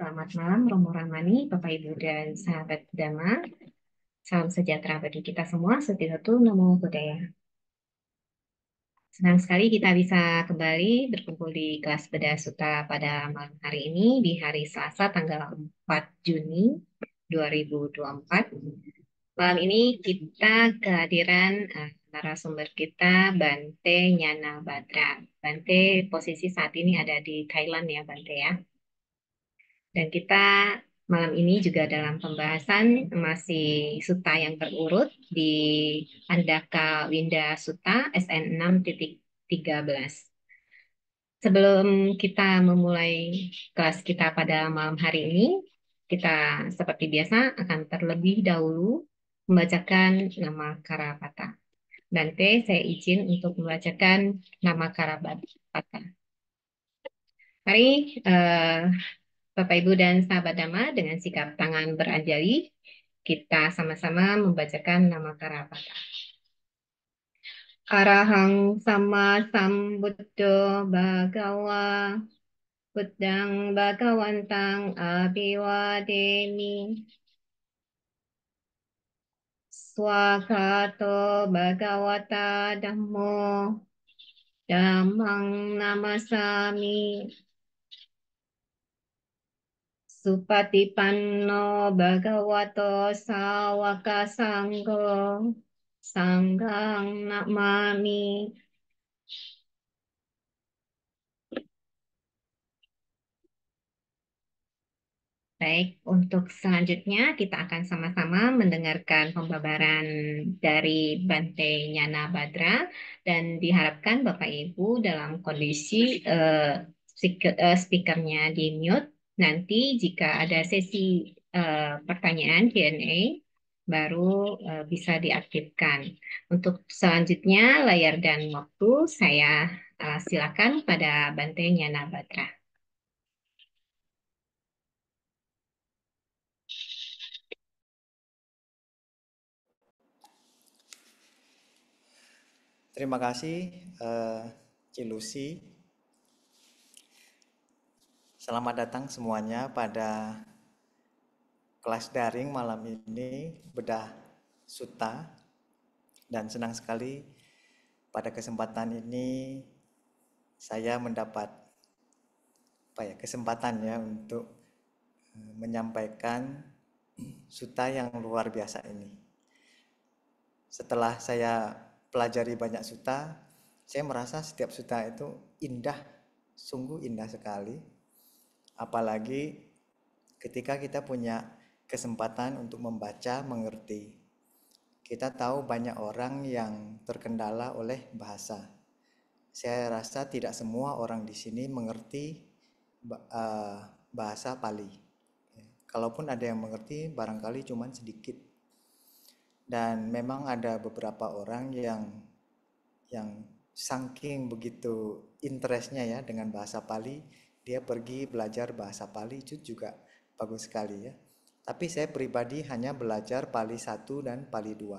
Selamat malam Romo Ramani, Bapak Ibu dan sahabat Dhamma. Salam sejahtera bagi kita semua. Setiatu Namo Buddhaya. Senang sekali kita bisa kembali berkumpul di kelas Bedah Sutta pada malam hari ini di hari Selasa tanggal 4 Juni 2024. Malam ini kita kehadiran narasumber kita Bante Nyana Badra. Bante posisi saat ini ada di Thailand ya Bante ya. Dan kita malam ini juga dalam pembahasan masih sutta yang terurut di Andaka Winda Sutta SN 6.13. Sebelum kita memulai kelas kita pada malam hari ini, kita seperti biasa akan terlebih dahulu membacakan nama Karapata. Bante, saya izin untuk membacakan nama Karapata. Mari Bapak, Ibu, dan sahabat Dhamma dengan sikap tangan beranjali, kita sama-sama membacakan nama Karapata. Arahang sama sambuddho bhagawa buddhang bhagawantang abhiwademi swagato bhagawata dhammo dhammang namasami Supatipanno bhagavato sawaka sanggo sanggang namami. Baik, untuk selanjutnya kita akan sama-sama mendengarkan pembabaran dari Bante Nyana Badra dan diharapkan Bapak Ibu dalam kondisi speakernya di mute. Nanti jika ada sesi pertanyaan Q&A baru bisa diaktifkan. Untuk selanjutnya layar dan waktu saya silakan pada Bante Nyana Badra. Terima kasih, Cilusi. Selamat datang semuanya pada kelas daring malam ini, Bedah Sutta. Dan senang sekali pada kesempatan ini saya mendapat kesempatan ya untuk menyampaikan sutta yang luar biasa ini. Setelah saya pelajari banyak sutta, saya merasa setiap sutta itu indah, sungguh indah sekali. Apalagi ketika kita punya kesempatan untuk membaca, mengerti. Kita tahu banyak orang yang terkendala oleh bahasa. Saya rasa tidak semua orang di sini mengerti bahasa Pali. Kalaupun ada yang mengerti, barangkali cuma sedikit. Dan memang ada beberapa orang yang saking begitu interestnya ya dengan bahasa Pali, dia pergi belajar bahasa Pali, itu juga bagus sekali ya. Tapi saya pribadi hanya belajar Pali 1 dan Pali 2.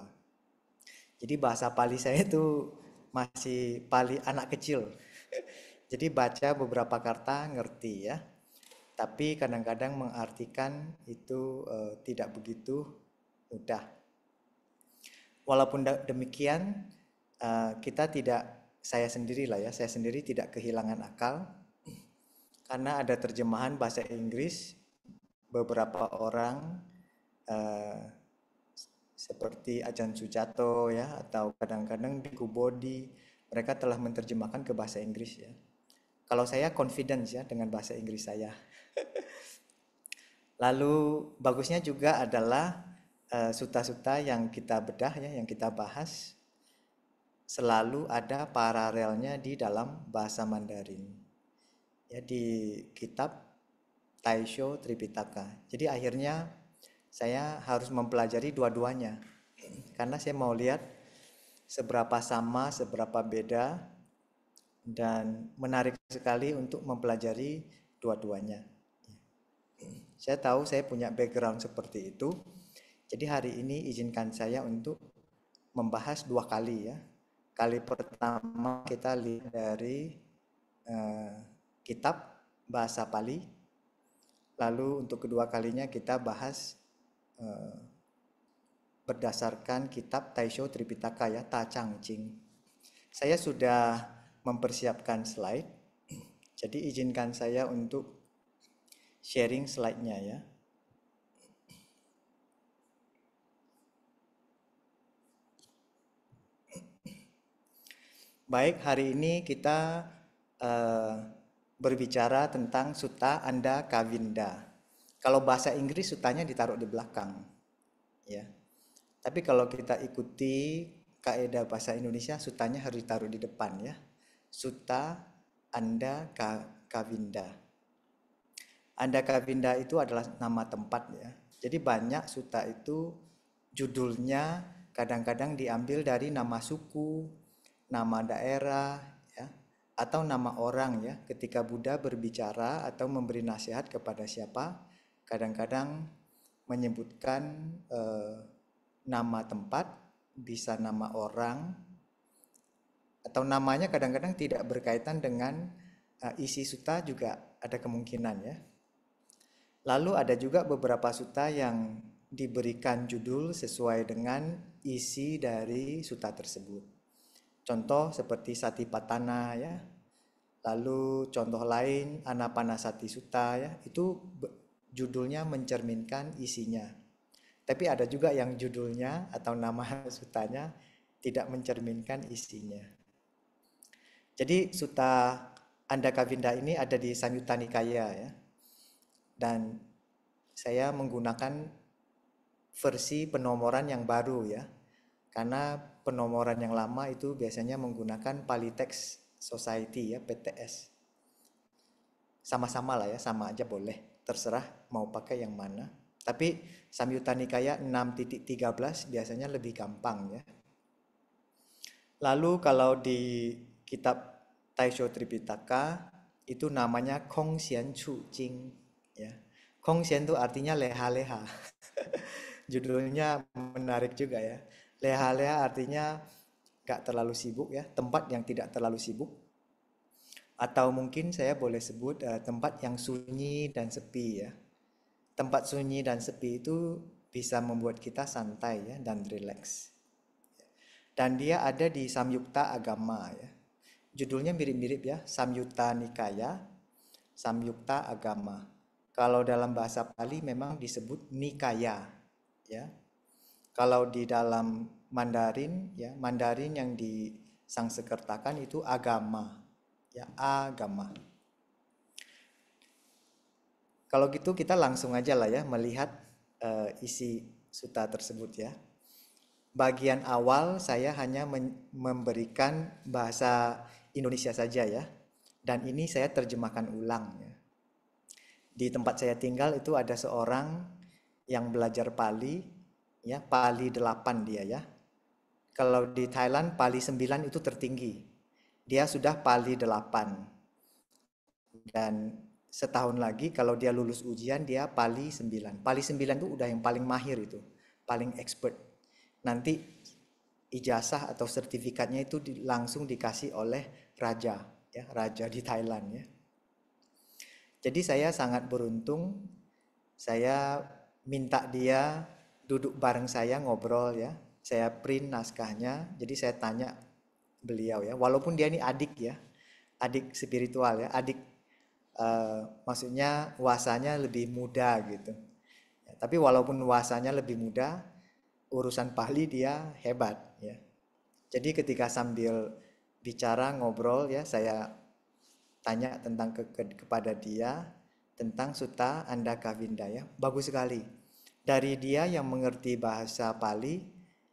Jadi bahasa Pali saya itu masih Pali anak kecil. Jadi baca beberapa kata ngerti ya. Tapi kadang-kadang mengartikan itu tidak begitu mudah. Walaupun demikian, saya sendiri tidak kehilangan akal, karena ada terjemahan bahasa Inggris, beberapa orang seperti Ajahn Sujato ya, atau kadang-kadang Biku Bodhi, mereka telah menerjemahkan ke bahasa Inggris ya. Kalau saya confidence ya dengan bahasa Inggris saya. Lalu bagusnya juga adalah sutta-sutta yang kita bedah ya, yang kita bahas selalu ada paralelnya di dalam bahasa Mandarin. Ya, di kitab Taisho Tripitaka. Jadi akhirnya saya harus mempelajari dua-duanya. Karena saya mau lihat seberapa sama, seberapa beda, dan menarik sekali untuk mempelajari dua-duanya. Saya tahu saya punya background seperti itu. Jadi hari ini izinkan saya untuk membahas dua kali ya. Kali pertama kita lihat dari kitab bahasa Pali. Lalu untuk kedua kalinya kita bahas eh, berdasarkan kitab Taisho Tripitaka ya, Ta Chang Ching. Saya sudah mempersiapkan slide, jadi izinkan saya untuk sharing slide-nya ya. Baik, hari ini kita eh, berbicara tentang Sutta Anda Kavinda. Kalau bahasa Inggris sutanya ditaruh di belakang, ya. Tapi kalau kita ikuti kaidah bahasa Indonesia, sutanya harus ditaruh di depan ya. Sutta Anda Kavinda. Anda Kavinda itu adalah nama tempat ya. Jadi banyak sutta itu judulnya kadang-kadang diambil dari nama suku, nama daerah, ya, atau nama orang ya. Ketika Buddha berbicara atau memberi nasihat kepada siapa, kadang-kadang menyebutkan nama tempat, bisa nama orang, atau namanya kadang-kadang tidak berkaitan dengan isi sutta juga ada kemungkinan ya. Lalu ada juga beberapa sutta yang diberikan judul sesuai dengan isi dari sutta tersebut. Contoh seperti Satipatthana ya. Lalu contoh lain Anapanasati Sutta ya, itu judulnya mencerminkan isinya. Tapi ada juga yang judulnya atau nama sutanya tidak mencerminkan isinya. Jadi sutta Andakavinda ini ada di Samyutta Nikaya ya. Dan saya menggunakan versi penomoran yang baru ya. Karena penomoran yang lama itu biasanya menggunakan Pali Text Society ya, PTS. Sama-sama lah ya, sama aja boleh. Terserah mau pakai yang mana. Tapi Samyutta Nikaya 6.13 biasanya lebih gampang ya. Lalu kalau di kitab Taisho Tripitaka itu namanya Kong Xian Chu Jing ya. Kong Xian itu artinya leha-leha. Judulnya menarik juga ya. Leha-leha artinya gak terlalu sibuk ya, tempat yang tidak terlalu sibuk. Atau mungkin saya boleh sebut tempat yang sunyi dan sepi ya. Tempat sunyi dan sepi itu bisa membuat kita santai ya dan rileks. Dan dia ada di Samyukta Agama ya. Judulnya mirip-mirip ya, Samyutta Nikaya, Samyukta Agama. Kalau dalam bahasa Pali memang disebut Nikaya ya. Kalau di dalam Mandarin ya, Mandarin yang disangsekertakan itu agama. Ya, agama. Kalau gitu kita langsung aja lah ya melihat isi sutta tersebut ya. Bagian awal saya hanya memberikan bahasa Indonesia saja ya. Dan ini saya terjemahkan ulang ya. Di tempat saya tinggal itu ada seorang yang belajar Pali ya, Pali 8 dia ya. Kalau di Thailand Pali 9 itu tertinggi. Dia sudah Pali 8. Dan setahun lagi kalau dia lulus ujian dia Pali 9. Pali 9 itu udah yang paling mahir itu, paling expert. Nanti ijazah atau sertifikatnya itu langsung dikasih oleh raja ya, raja di Thailand ya. Jadi saya sangat beruntung, saya minta dia duduk bareng saya ngobrol ya. Saya print naskahnya, jadi saya tanya beliau ya. Walaupun dia ini adik ya, adik spiritual ya, adik maksudnya wasanya lebih muda gitu. Ya, tapi walaupun wasanya lebih muda, urusan Pali dia hebat ya. Jadi ketika sambil bicara ngobrol ya, saya tanya tentang kepada dia tentang Sutta Andakavinda ya. Bagus sekali. Dari dia yang mengerti bahasa Pali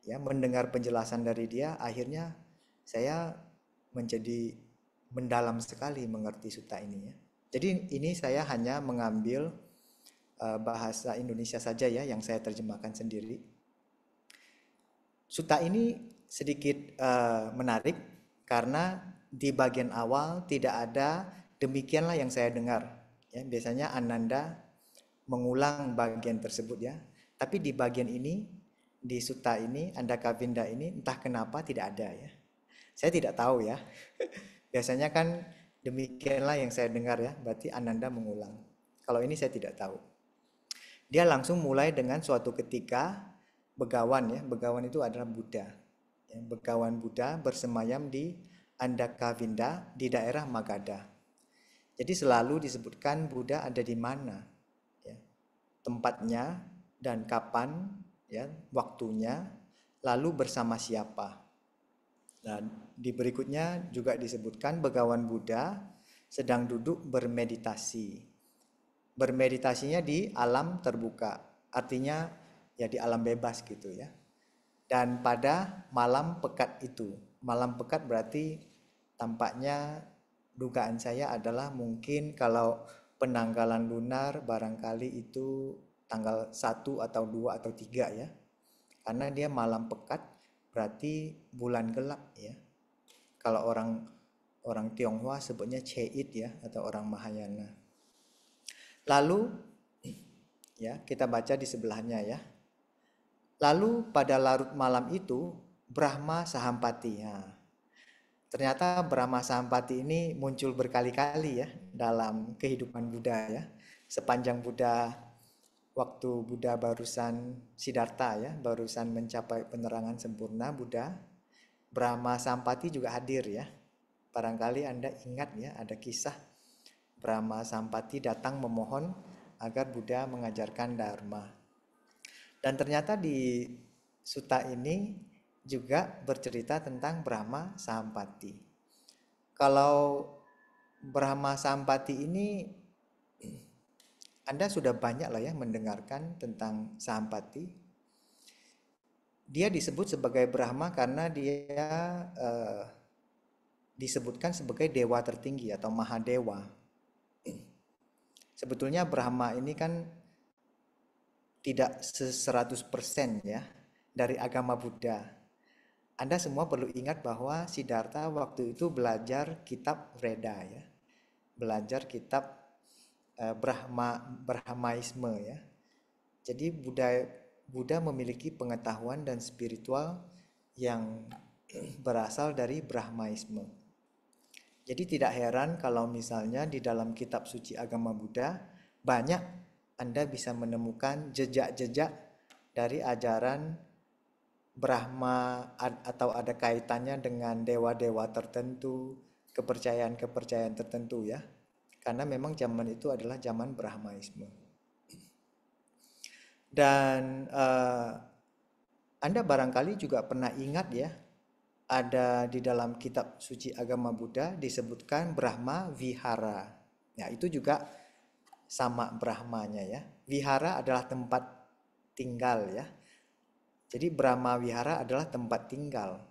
ya, mendengar penjelasan dari dia, akhirnya saya menjadi mendalam sekali mengerti sutta ini ya. Jadi ini saya hanya mengambil bahasa Indonesia saja ya yang saya terjemahkan sendiri. Sutta ini sedikit menarik karena di bagian awal tidak ada demikianlah yang saya dengar. Ya, biasanya Ananda mengulang bagian tersebut ya. Tapi di bagian ini, di sutta ini, Andakavinda ini entah kenapa tidak ada ya. Saya tidak tahu ya. Biasanya kan demikianlah yang saya dengar ya, berarti Ananda mengulang. Kalau ini saya tidak tahu. Dia langsung mulai dengan suatu ketika Begawan ya. Begawan itu adalah Buddha. Ya, Begawan Buddha bersemayam di Andakavinda di daerah Magadha. Jadi selalu disebutkan Buddha ada di mana, ya, tempatnya dan kapan, ya, waktunya, lalu bersama siapa. Dan di berikutnya juga disebutkan Begawan Buddha sedang duduk bermeditasi. Bermeditasinya di alam terbuka, artinya ya di alam bebas gitu ya. Dan pada malam pekat itu, malam pekat berarti tampaknya dugaan saya adalah mungkin kalau penanggalan lunar barangkali itu tanggal 1 atau 2 atau 3 ya. Karena dia malam pekat berarti bulan gelap ya. Kalau orang orang Tionghoa sebutnya Cheit ya atau orang Mahayana. Lalu ya kita baca di sebelahnya ya. Lalu pada larut malam itu Brahma Sahampati. Ya, ternyata Brahma Sahampati ini muncul berkali-kali ya dalam kehidupan Buddha ya. Sepanjang Buddha waktu Buddha barusan Siddhartha ya, barusan mencapai penerangan sempurna Buddha, Brahma Sahampati juga hadir ya. Barangkali Anda ingat ya ada kisah Brahma Sahampati datang memohon agar Buddha mengajarkan Dharma. Dan ternyata di sutta ini juga bercerita tentang Brahma Sahampati. Kalau Brahma Sahampati ini Anda sudah banyak lah ya mendengarkan tentang Sahampati. Dia disebut sebagai Brahma karena dia disebutkan sebagai dewa tertinggi atau Mahadewa. Sebetulnya Brahma ini kan tidak 100% ya dari agama Buddha. Anda semua perlu ingat bahwa Siddhartha waktu itu belajar kitab Veda ya. Belajar kitab Brahmaisme ya. Jadi Buddha memiliki pengetahuan dan spiritual yang berasal dari Brahmaisme. Jadi tidak heran kalau misalnya di dalam kitab suci agama Buddha banyak Anda bisa menemukan jejak-jejak dari ajaran Brahma atau ada kaitannya dengan dewa-dewa tertentu, kepercayaan-kepercayaan tertentu ya. Karena memang zaman itu adalah zaman Brahmaisme. Dan Anda barangkali juga pernah ingat ya, ada di dalam kitab suci agama Buddha disebutkan Brahma Vihara. Ya, itu juga sama Brahmanya ya. Vihara adalah tempat tinggal ya. Jadi Brahma Vihara adalah tempat tinggal.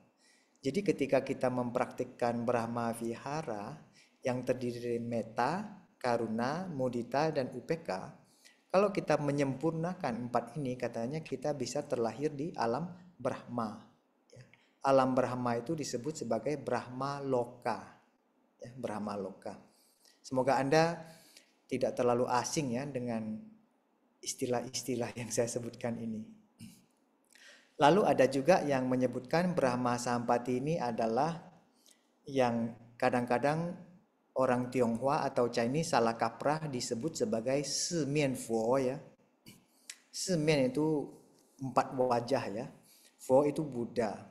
Jadi ketika kita mempraktikkan Brahma Vihara yang terdiri dari metta, karuna, mudita, dan upeka, kalau kita menyempurnakan 4 ini katanya kita bisa terlahir di alam Brahma. Alam Brahma itu disebut sebagai Brahma Loka. Ya, Brahma Loka. Semoga Anda tidak terlalu asing ya dengan istilah-istilah yang saya sebutkan ini. Lalu ada juga yang menyebutkan Brahma Sahampati ini adalah yang kadang-kadang orang Tionghoa atau Chinese salah kaprah disebut sebagai Simian Fo ya. Simian itu 4 wajah ya. Fo itu Buddha.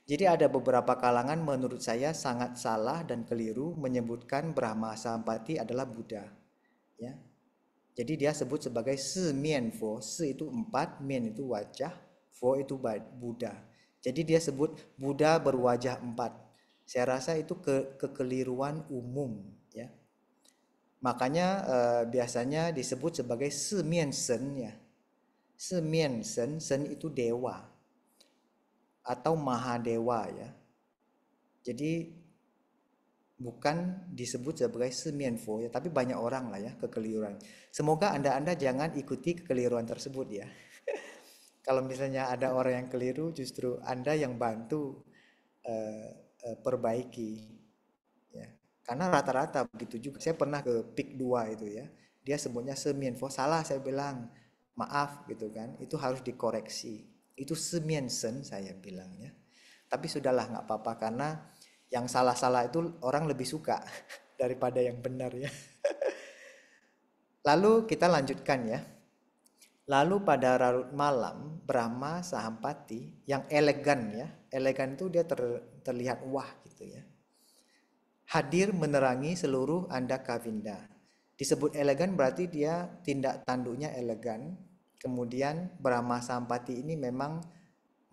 Jadi ada beberapa kalangan menurut saya sangat salah dan keliru menyebutkan Brahma Sahampati adalah Buddha. Ya. Jadi dia sebut sebagai Simian Fo. Se itu 4, Mian itu wajah, Fo itu Buddha. Jadi dia sebut Buddha berwajah 4. Saya rasa itu kekeliruan umum ya. Makanya biasanya disebut sebagai Simian Sen ya. Simian Sen, Sen itu dewa atau Mahadewa ya. Jadi bukan disebut sebagai Simian Fo ya, tapi banyak orang lah ya kekeliruan. Semoga Anda jangan ikuti kekeliruan tersebut ya. Kalau misalnya ada orang yang keliru, justru Anda yang bantu perbaiki. Ya. Karena rata-rata begitu juga. Saya pernah ke PIK 2 itu ya. Dia sebutnya Semienfo. Salah saya bilang. Maaf gitu kan. Itu harus dikoreksi. Itu Semiensen saya bilang ya. Tapi sudahlah nggak apa-apa karena yang salah-salah itu orang lebih suka daripada yang benar ya. Lalu kita lanjutkan ya. Lalu pada larut malam, Brahma Sahampati yang elegan ya. Elegan itu dia terlihat wah gitu ya. Hadir menerangi seluruh Anda Kavinda. Disebut elegan berarti dia tindak tanduknya elegan. Kemudian Brahma Sampati ini memang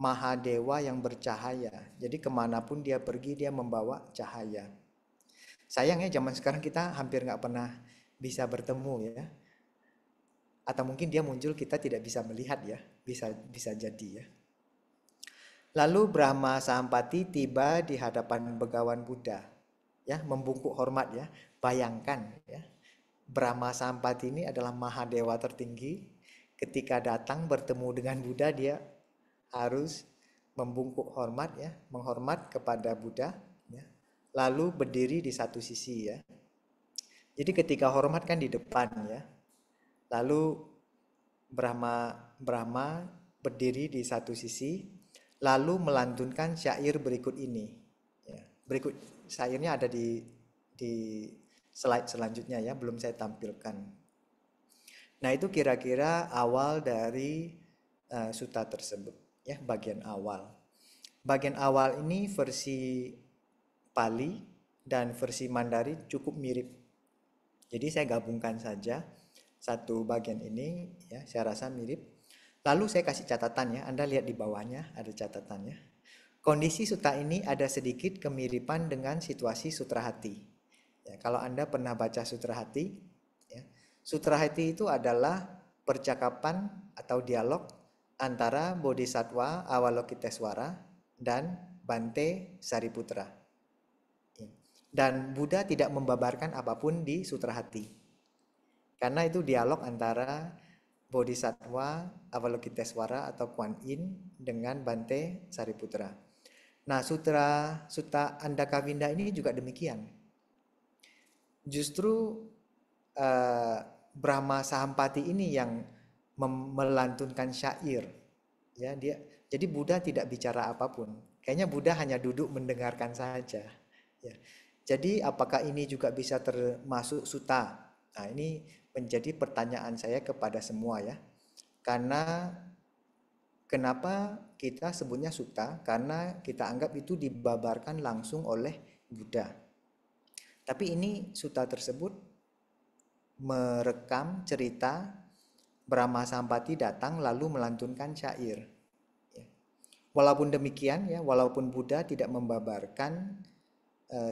Mahadewa yang bercahaya. Jadi kemanapun dia pergi dia membawa cahaya. Sayangnya zaman sekarang kita hampir nggak pernah bisa bertemu ya. Atau mungkin dia muncul kita tidak bisa melihat ya. Bisa jadi ya. Lalu Brahma Sampati tiba di hadapan Begawan Buddha. Ya, membungkuk hormat ya. Bayangkan ya. Brahma Sampati ini adalah Mahadewa tertinggi. Ketika datang bertemu dengan Buddha dia harus membungkuk hormat ya, menghormat kepada Buddha ya. Lalu berdiri di satu sisi ya. Jadi ketika hormat kan di depan ya. Lalu Brahma berdiri di satu sisi, lalu melantunkan syair berikut ini. Ya, berikut syairnya ada di slide selanjutnya ya, belum saya tampilkan. Nah itu kira-kira awal dari sutta tersebut ya, bagian awal. Bagian awal ini versi Pali dan versi Mandarin cukup mirip. Jadi saya gabungkan saja satu bagian ini ya, saya rasa mirip. Lalu saya kasih catatan ya, Anda lihat di bawahnya ada catatannya. Kondisi sutta ini ada sedikit kemiripan dengan situasi Sutra Hati. Ya, kalau Anda pernah baca Sutra Hati, ya, Sutra Hati itu adalah percakapan atau dialog antara Bodhisattva Avalokitesvara dan Bante Sariputra. Ya. Dan Buddha tidak membabarkan apapun di Sutra Hati. Karena itu dialog antara Bodhisattva Avalokitesvara atau Kuan Yin dengan Bante Sariputra. Nah, Sutta Andakavinda ini juga demikian. Justru Brahma Sahampati ini yang melantunkan syair. Ya, jadi Buddha tidak bicara apapun. Kayaknya Buddha hanya duduk mendengarkan saja. Ya. Jadi apakah ini juga bisa termasuk sutta? Nah, ini menjadi pertanyaan saya kepada semua ya. Karena kenapa kita sebutnya sutta? Karena kita anggap itu dibabarkan langsung oleh Buddha. Tapi ini sutta tersebut merekam cerita Brahma Sampati datang lalu melantunkan syair. Walaupun demikian ya, walaupun Buddha tidak membabarkan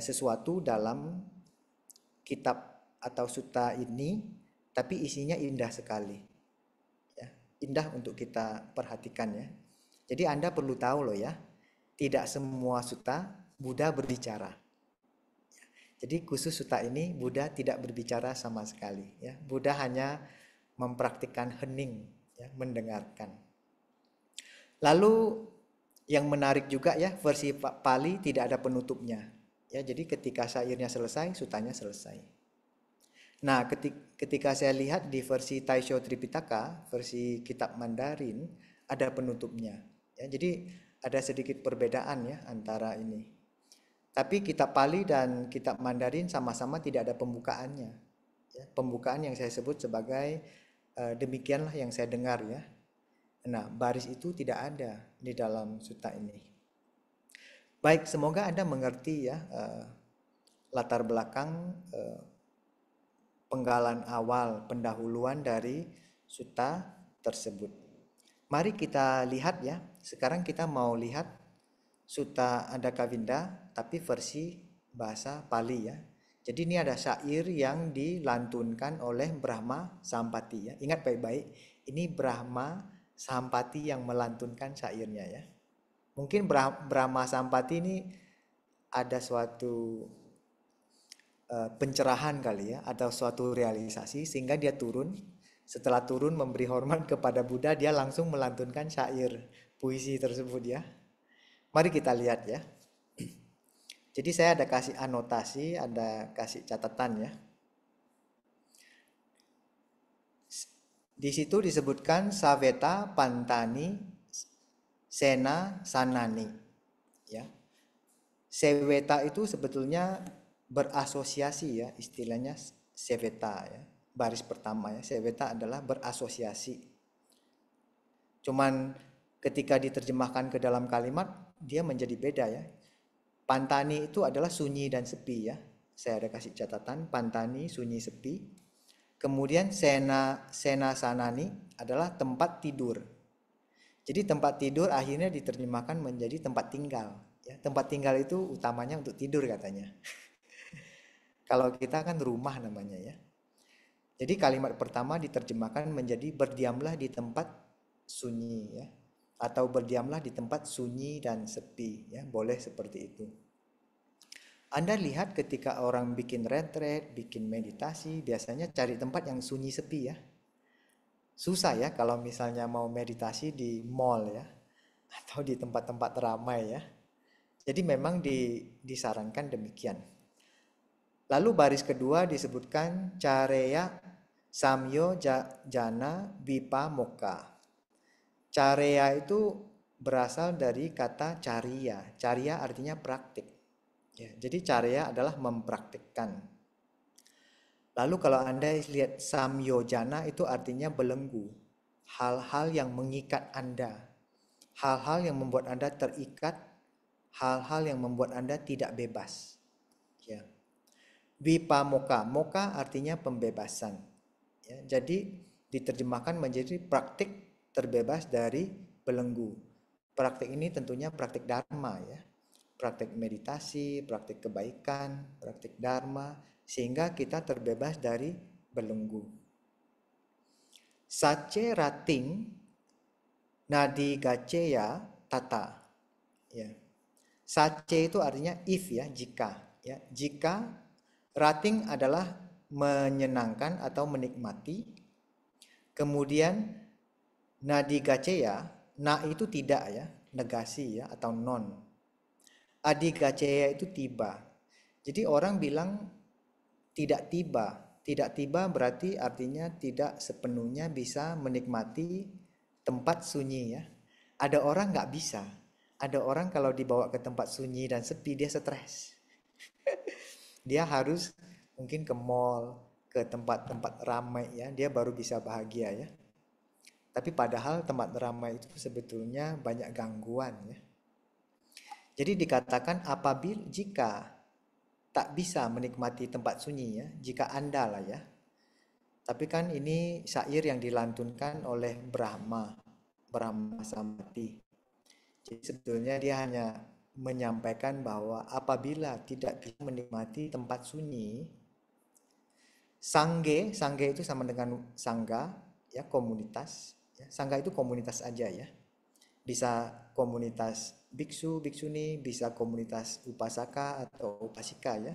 sesuatu dalam kitab atau sutta ini, tapi isinya indah sekali. Indah untuk kita perhatikan ya. Jadi Anda perlu tahu loh ya, tidak semua sutta Buddha berbicara. Jadi khusus sutta ini Buddha tidak berbicara sama sekali ya. Buddha hanya mempraktikkan hening ya, mendengarkan. Lalu yang menarik juga ya, versi Pali tidak ada penutupnya. Ya, jadi ketika syairnya selesai, suttanya selesai. Nah, ketika saya lihat di versi Taisho Tripitaka, versi kitab Mandarin, ada penutupnya. Ya, jadi ada sedikit perbedaan ya antara ini. Tapi kitab Pali dan kitab Mandarin sama-sama tidak ada pembukaannya. Ya, pembukaan yang saya sebut sebagai demikianlah yang saya dengar ya. Nah, baris itu tidak ada di dalam sutta ini. Baik, semoga Anda mengerti ya latar belakang penggalan awal, pendahuluan dari sutta tersebut. Mari kita lihat ya. Sekarang kita mau lihat sutta Andakavinda tapi versi bahasa Pali ya. Jadi ini ada syair yang dilantunkan oleh Brahma Sampati ya. Ingat baik-baik, ini Brahma Sampati yang melantunkan syairnya ya. Mungkin Brahma Sampati ini ada suatu pencerahan kali ya, atau suatu realisasi sehingga dia turun. Setelah turun memberi hormat kepada Buddha, dia langsung melantunkan syair puisi tersebut ya. Mari kita lihat ya. Jadi saya ada kasih anotasi, ada kasih catatan ya. Di situ disebutkan Saveta Pantani Sena Sanani ya. Seveta itu sebetulnya berasosiasi ya, istilahnya seveta ya. baris pertama ya. Seweta adalah berasosiasi. Cuman ketika diterjemahkan ke dalam kalimat dia menjadi beda ya. Pantani itu adalah sunyi dan sepi ya. Saya ada kasih catatan, pantani sunyi sepi. Kemudian sena sanani adalah tempat tidur. Jadi tempat tidur akhirnya diterjemahkan menjadi tempat tinggal. Ya, tempat tinggal itu utamanya untuk tidur katanya. Kalau kita kan rumah namanya ya. Jadi kalimat pertama diterjemahkan menjadi berdiamlah di tempat sunyi ya. Atau berdiamlah di tempat sunyi dan sepi ya. Boleh seperti itu. Anda lihat ketika orang bikin retret, bikin meditasi, biasanya cari tempat yang sunyi sepi ya. Susah ya kalau misalnya mau meditasi di mall ya, atau di tempat-tempat ramai ya. Jadi memang disarankan demikian. Lalu baris kedua disebutkan careya samyo jana vipa mokka. Careya itu berasal dari kata cariya. Cariya artinya praktik. Ya, jadi carya adalah mempraktikkan. Lalu kalau Anda lihat samyojana itu artinya belenggu. Hal-hal yang mengikat Anda. Hal-hal yang membuat Anda terikat. Hal-hal yang membuat Anda tidak bebas. Ya. Vipamoka. Moka artinya pembebasan. Ya, jadi diterjemahkan menjadi praktik terbebas dari belenggu. Praktik ini tentunya praktik dharma ya. Praktik meditasi, praktik kebaikan, praktik dharma, sehingga kita terbebas dari belenggu. Sace rating nadi gaceya tata. Ya. Sace itu artinya if ya, jika. Ya. Jika rating adalah menyenangkan atau menikmati. Kemudian nadi gaceya, na itu tidak ya, negasi ya atau non. Adigaceya itu tiba. Jadi orang bilang tidak tiba. Tidak tiba berarti artinya tidak sepenuhnya bisa menikmati tempat sunyi ya. Ada orang nggak bisa. Ada orang kalau dibawa ke tempat sunyi dan sepi dia stres. Dia harus mungkin ke mall, ke tempat-tempat ramai ya, dia baru bisa bahagia ya. Tapi padahal tempat ramai itu sebetulnya banyak gangguan ya. Jadi dikatakan apabila jika tak bisa menikmati tempat sunyi ya, jika Anda lah ya. Tapi kan ini syair yang dilantunkan oleh Brahma, Brahma Samati. Jadi sebetulnya dia hanya menyampaikan bahwa apabila tidak bisa menikmati tempat sunyi, sangge itu sama dengan sangga, ya komunitas. Ya, sangga itu komunitas aja ya. Bisa komunitas biksu, biksuni, bisa komunitas upasaka atau upasika ya.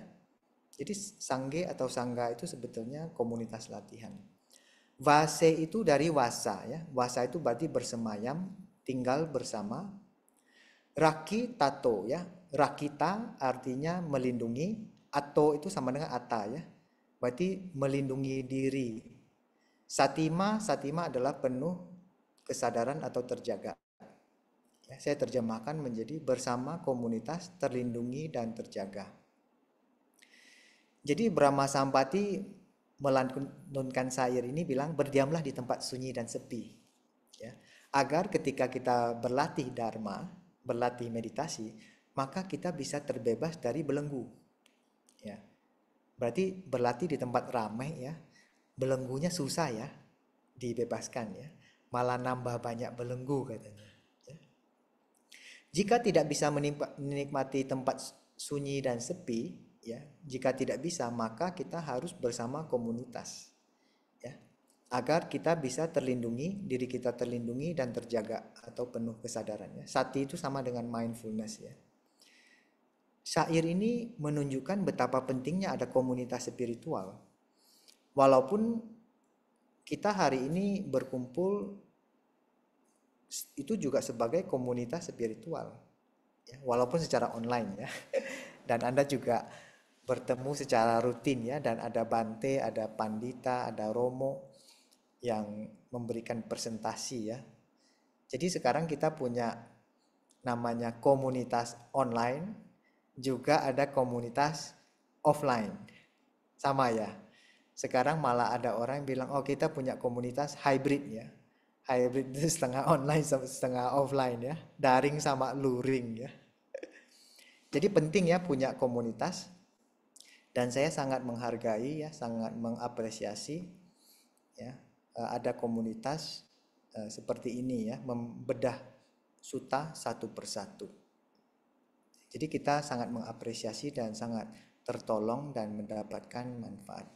Jadi sangge atau sangga itu sebetulnya komunitas latihan. Vase itu dari wasa ya. Wasa itu berarti bersemayam, tinggal bersama. Raki tato ya. Rakita artinya melindungi, ato itu sama dengan ata ya. Berarti melindungi diri. Satima adalah penuh kesadaran atau terjaga. Ya, saya terjemahkan menjadi bersama komunitas terlindungi dan terjaga. Jadi Brahma Sampati melantunkan syair ini bilang berdiamlah di tempat sunyi dan sepi. Ya, agar ketika kita berlatih dharma, berlatih meditasi, maka kita bisa terbebas dari belenggu. Ya, berarti berlatih di tempat ramai ya, belenggunya susah ya dibebaskan ya, malah nambah banyak belenggu katanya. Jika tidak bisa menikmati tempat sunyi dan sepi, ya, jika tidak bisa maka kita harus bersama komunitas, ya, agar kita bisa terlindungi, diri kita terlindungi dan terjaga atau penuh kesadarannya. Sati itu sama dengan mindfulness ya. Syair ini menunjukkan betapa pentingnya ada komunitas spiritual. Walaupun kita hari ini berkumpul itu juga sebagai komunitas spiritual ya, walaupun secara online ya. Dan Anda juga bertemu secara rutin ya, dan ada Bante, ada Pandita, ada Romo yang memberikan presentasi ya. Jadi sekarang kita punya namanya komunitas online, juga ada komunitas offline. Sama ya. Sekarang malah ada orang yang bilang, oh kita punya komunitas hybrid ya. Hybrid itu setengah online sama setengah offline ya. Daring sama luring ya. Jadi penting ya punya komunitas. Dan saya sangat menghargai ya, sangat mengapresiasi ya. Ada komunitas seperti ini ya, membedah suta satu persatu. Jadi kita sangat mengapresiasi dan sangat tertolong dan mendapatkan manfaat.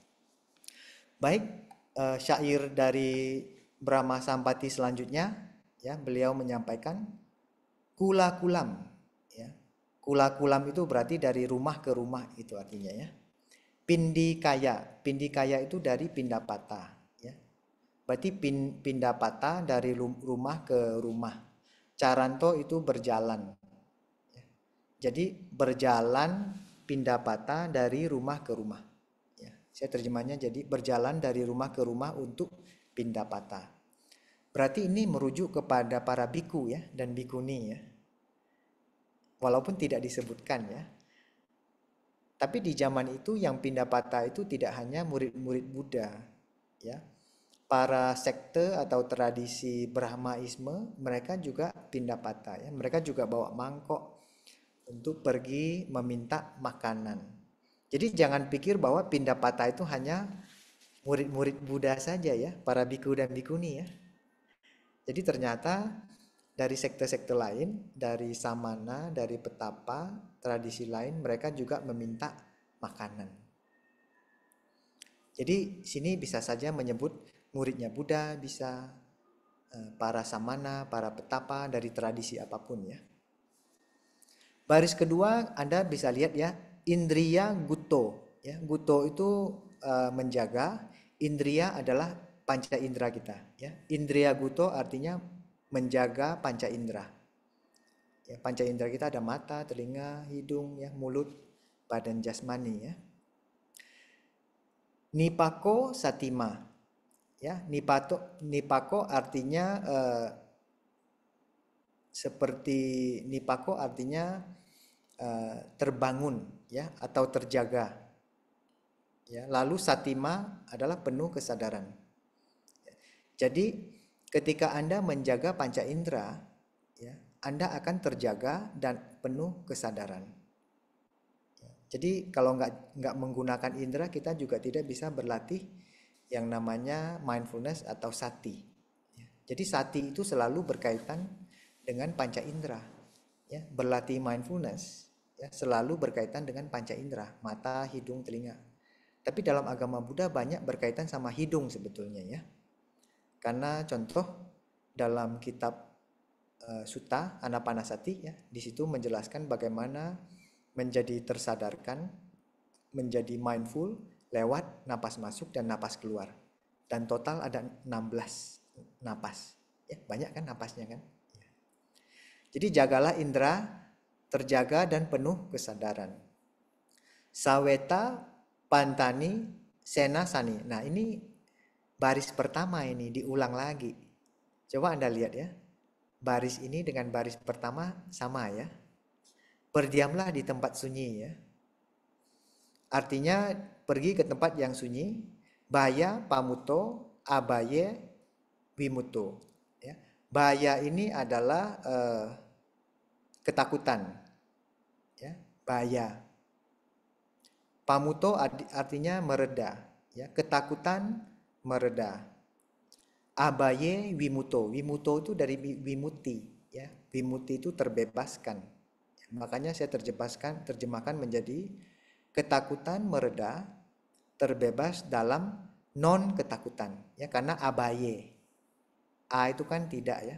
Baik, syair dari Brahma Sampati selanjutnya, ya beliau menyampaikan kula kulam, ya. Kula kulam itu berarti dari rumah ke rumah itu artinya ya. Pindi kaya itu dari pindapata, ya. Berarti pindapata dari rumah ke rumah. Caranto itu berjalan. Ya. Jadi berjalan pindapata dari rumah ke rumah. Saya terjemahnya jadi berjalan dari rumah ke rumah untuk pindapata. Berarti ini merujuk kepada para biku ya dan bikuni ya. Walaupun tidak disebutkan ya. Tapi di zaman itu yang pindapata itu tidak hanya murid-murid Buddha ya. Para sekte atau tradisi Brahmaisme mereka juga pindapata ya. Mereka juga bawa mangkok untuk pergi meminta makanan. Jadi jangan pikir bahwa pindapata itu hanya murid-murid Buddha saja ya, para biku dan bikuni ya. Jadi ternyata dari sekte-sekte lain, dari samana, dari petapa, tradisi lain mereka juga meminta makanan. Jadi sini bisa saja menyebut muridnya Buddha, bisa para samana, para petapa dari tradisi apapun ya. Baris kedua Anda bisa lihat ya, indriya guto ya. Guto itu menjaga, indriya adalah panca indera kita ya. Indriya guto artinya menjaga panca indera. Ya, panca indera kita ada mata, telinga, hidung ya, mulut, badan jasmani ya. Nipako satima ya. Nipako artinya seperti nipako artinya terbangun ya atau terjaga ya. Lalu satima adalah penuh kesadaran. Jadi ketika Anda menjaga panca indera ya, Anda akan terjaga dan penuh kesadaran. Jadi kalau nggak menggunakan indera, kita juga tidak bisa berlatih yang namanya mindfulness atau sati. Jadi sati itu selalu berkaitan dengan panca indera. Ya, berlatih mindfulness ya, selalu berkaitan dengan panca indera, mata, hidung, telinga. Tapi dalam agama Buddha banyak berkaitan sama hidung sebetulnya ya. Karena contoh dalam kitab Sutta Anapanasati ya, di situ menjelaskan bagaimana menjadi tersadarkan, menjadi mindful lewat napas masuk dan napas keluar. Dan total ada 16 napas. Ya, banyak kan napasnya kan? Jadi jagalah indera terjaga dan penuh kesadaran. Saweta, pantani, sena, sani. Nah ini baris pertama ini diulang lagi. Coba Anda lihat ya. Baris ini dengan baris pertama sama ya. Berdiamlah di tempat sunyi ya. Artinya pergi ke tempat yang sunyi. Baya, pamuto, abaye, wimuto. Ya. Baya ini adalah ketakutan. Ya, baya. Pamuto artinya mereda. Ya, ketakutan mereda. Abaye wimuto. Wimuto itu dari wimuti. Ya, wimuti itu terbebaskan. Makanya saya terjemahkan menjadi ketakutan mereda, terbebas dalam non ketakutan. Ya, karena abaye. A itu kan tidak ya.